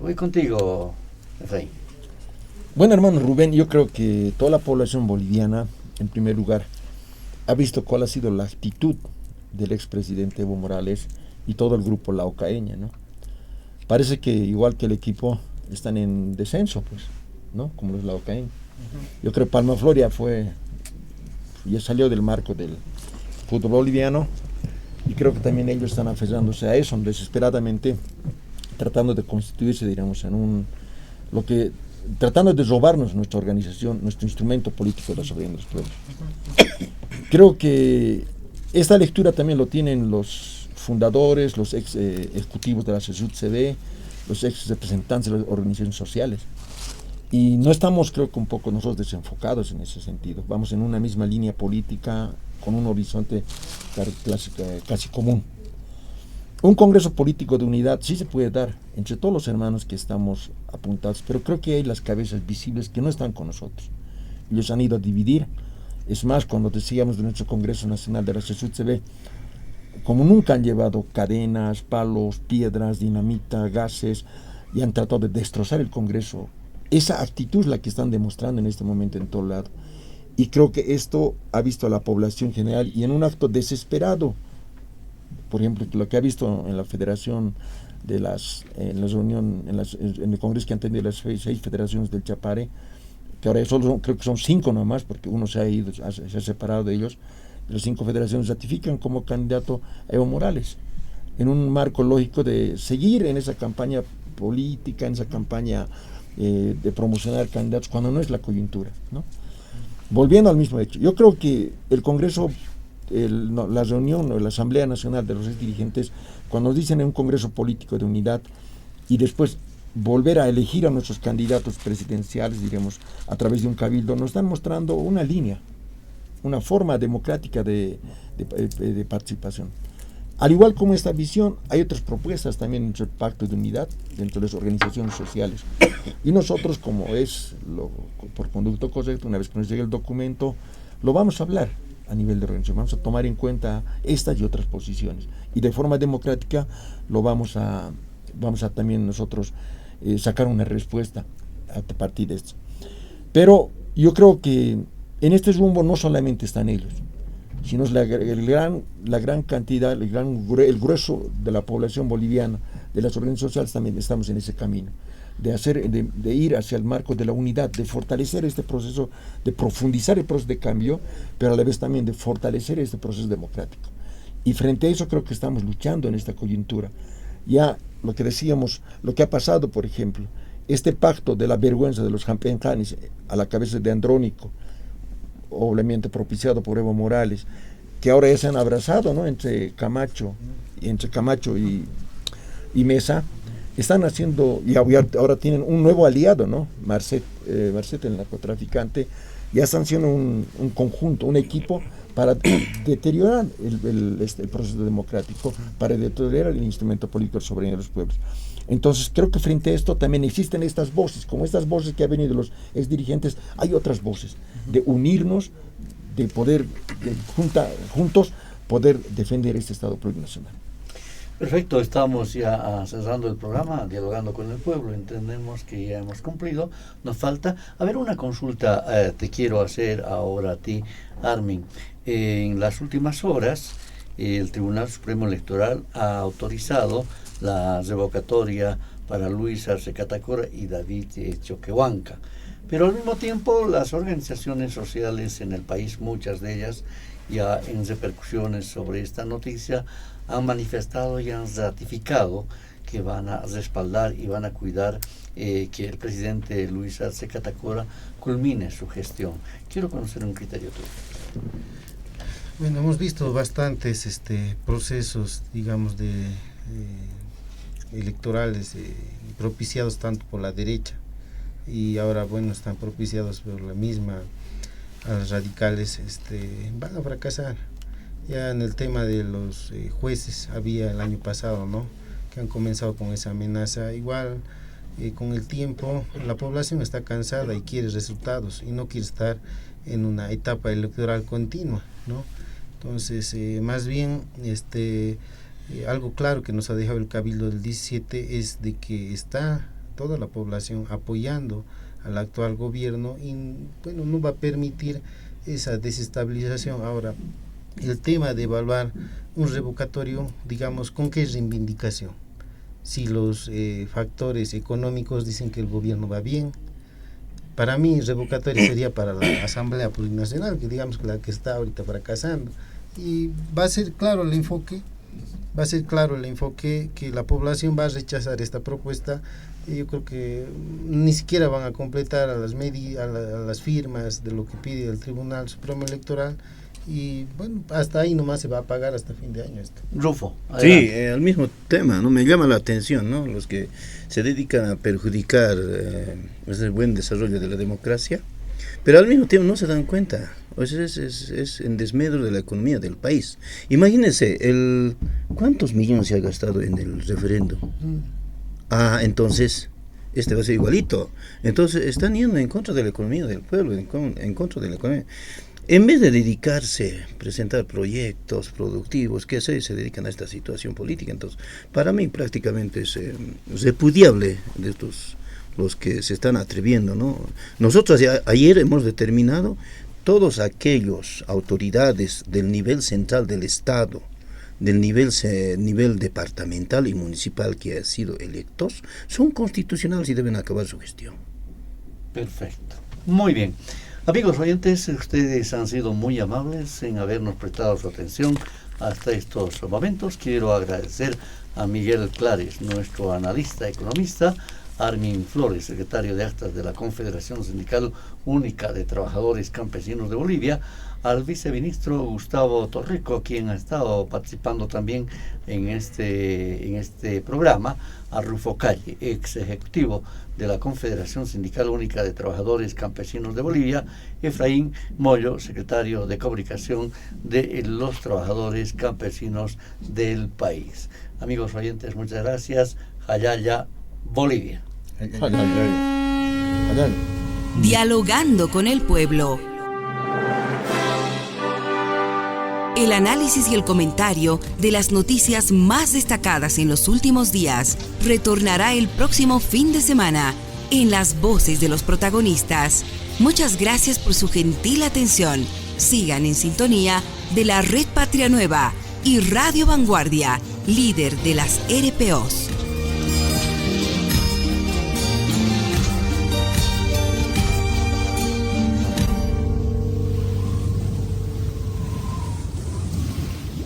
Voy contigo, Efraín. Bueno, hermano Rubén, yo creo que toda la población boliviana, en primer lugar, ha visto cuál ha sido la actitud del expresidente Evo Morales y todo el grupo laucaeña, ¿no? Parece que igual que el equipo están en descenso, pues, ¿no? Como los laucaeños. Yo creo que Palmaflor ya salió del marco del fútbol boliviano, y creo que también ellos están aferrándose a eso desesperadamente, tratando de constituirse, digamos, tratando de robarnos nuestra organización, nuestro instrumento político de la soberanía de los pueblos. Creo que esta lectura también lo tienen los fundadores, los ex ejecutivos de la CSUD-CD, los ex representantes de las organizaciones sociales. Y no estamos, creo que un poco nosotros desenfocados en ese sentido. Vamos en una misma línea política, con un horizonte casi común. Un congreso político de unidad sí se puede dar entre todos los hermanos que estamos apuntados, pero creo que hay las cabezas visibles que no están con nosotros. Ellos han ido a dividir. Es más, cuando decíamos de nuestro Congreso Nacional de la CSUD, se ve como nunca han llevado cadenas, palos, piedras, dinamita, gases, y han tratado de destrozar el Congreso. Esa actitud es la que están demostrando en este momento en todo lado. Y creo que esto ha visto a la población general, y en un acto desesperado por ejemplo, lo que ha visto en la federación en la reunión, en el congreso que han tenido las 6 federaciones del Chapare, que ahora creo que son 5 nomás, porque uno se ha separado de ellos. Las 5 federaciones ratifican como candidato a Evo Morales, en un marco lógico de seguir en esa campaña política, en esa campaña de promocionar candidatos cuando no es la coyuntura, ¿no? Volviendo al mismo hecho, yo creo que el Congreso, la reunión o la Asamblea Nacional de los 6 dirigentes, cuando nos dicen en un Congreso político de unidad y después volver a elegir a nuestros candidatos presidenciales, diremos, a través de un cabildo, nos están mostrando una línea, una forma democrática de participación. Al igual como esta visión, hay otras propuestas también dentro del Pacto de Unidad, dentro de las organizaciones sociales. Y nosotros, como es por conducto correcto, una vez que nos llegue el documento, lo vamos a hablar a nivel de organización, vamos a tomar en cuenta estas y otras posiciones. Y de forma democrática lo vamos a también nosotros sacar una respuesta a partir de esto. Pero yo creo que en este rumbo no solamente están ellos, sino es la gran cantidad, el grueso de la población boliviana, de las organizaciones sociales, también estamos en ese camino, de ir hacia el marco de la unidad, de fortalecer este proceso, de profundizar el proceso de cambio, pero a la vez también de fortalecer este proceso democrático. Y frente a eso creo que estamos luchando en esta coyuntura. Ya lo que decíamos, lo que ha pasado, por ejemplo, este pacto de la vergüenza de los Jampenjanes a la cabeza de Andrónico, obviamente propiciado por Evo Morales, que ahora ya se han abrazado, ¿no? entre Camacho y Mesa, están haciendo, y ahora tienen un nuevo aliado, ¿no? Marcet, el narcotraficante, ya están haciendo un conjunto, un equipo para deteriorar el proceso democrático, para deteriorar el instrumento político de soberanía de los pueblos. Entonces creo que frente a esto también existen estas voces, como estas voces que han venido de los exdirigentes, hay otras voces, de unirnos, de poder juntos poder defender este Estado plurinacional. Perfecto, estamos ya cerrando el programa, dialogando con el pueblo, entendemos que ya hemos cumplido, nos falta, a ver, una consulta te quiero hacer ahora a ti, Armin. En las últimas horas, el Tribunal Supremo Electoral ha autorizado la revocatoria para Luis Arce Catacora y David Choquehuanca. Pero al mismo tiempo las organizaciones sociales en el país, muchas de ellas ya en repercusiones sobre esta noticia, han manifestado y han ratificado que van a respaldar y van a cuidar que el presidente Luis Arce Catacora culmine su gestión. Quiero conocer un criterio tuyo. Bueno, hemos visto bastantes procesos, digamos, electorales propiciados tanto por la derecha y ahora, bueno, están propiciados por la misma, a los radicales, van a fracasar. Ya en el tema de los jueces había el año pasado, ¿no?, que han comenzado con esa amenaza. Igual con el tiempo la población está cansada y quiere resultados y no quiere estar en una etapa electoral continua, ¿no? Entonces, más bien, algo claro que nos ha dejado el Cabildo del 17 es de que está toda la población apoyando al actual gobierno y, bueno, no va a permitir esa desestabilización. Ahora, el tema de evaluar un revocatorio, digamos, ¿con qué reivindicación? Si los factores económicos dicen que el gobierno va bien, para mí revocatorio sería para la Asamblea Plurinacional, que digamos que la que está ahorita fracasando, y va a ser claro el enfoque, que la población va a rechazar esta propuesta. Y yo creo que ni siquiera van a completar a las firmas de lo que pide el Tribunal Supremo Electoral. Y bueno, hasta ahí nomás se va a pagar hasta fin de año esto. Rufo, adelante. Sí, al mismo tema, ¿no? Me llama la atención, ¿no?, los que se dedican a perjudicar el buen desarrollo de la democracia, pero al mismo tiempo no se dan cuenta. O sea, es en desmedro de la economía del país. Imagínense, ¿cuántos millones se ha gastado en el referéndum? Entonces, va a ser igualito. Entonces, están yendo en contra de la economía del pueblo, en contra de la economía. En vez de dedicarse a presentar proyectos productivos, ¿qué hacer? Se dedican a esta situación política. Entonces, para mí prácticamente es repudiable de estos, los que se están atreviendo, ¿no? Nosotros ayer hemos determinado todos aquellos autoridades del nivel central del Estado, del nivel departamental y municipal que han sido electos son constitucionales y deben acabar su gestión. Perfecto. Muy bien. Amigos oyentes, ustedes han sido muy amables en habernos prestado su atención hasta estos momentos. Quiero agradecer a Miguel Clares, nuestro analista economista, Armin Flores, secretario de Actas de la Confederación Sindical Única de Trabajadores Campesinos de Bolivia, al viceministro Gustavo Torrico, quien ha estado participando también en este programa, a Rufo Calle, ex ejecutivo de la Confederación Sindical Única de Trabajadores Campesinos de Bolivia, Efraín Moyo, secretario de Comunicación de los Trabajadores Campesinos del país. Amigos oyentes, muchas gracias. Jayaya, Bolivia. Dialogando con el pueblo. El análisis y el comentario de las noticias más destacadas en los últimos días retornará el próximo fin de semana en las voces de los protagonistas. Muchas gracias por su gentil atención. Sigan en sintonía de la Red Patria Nueva y Radio Vanguardia, líder de las RPOs.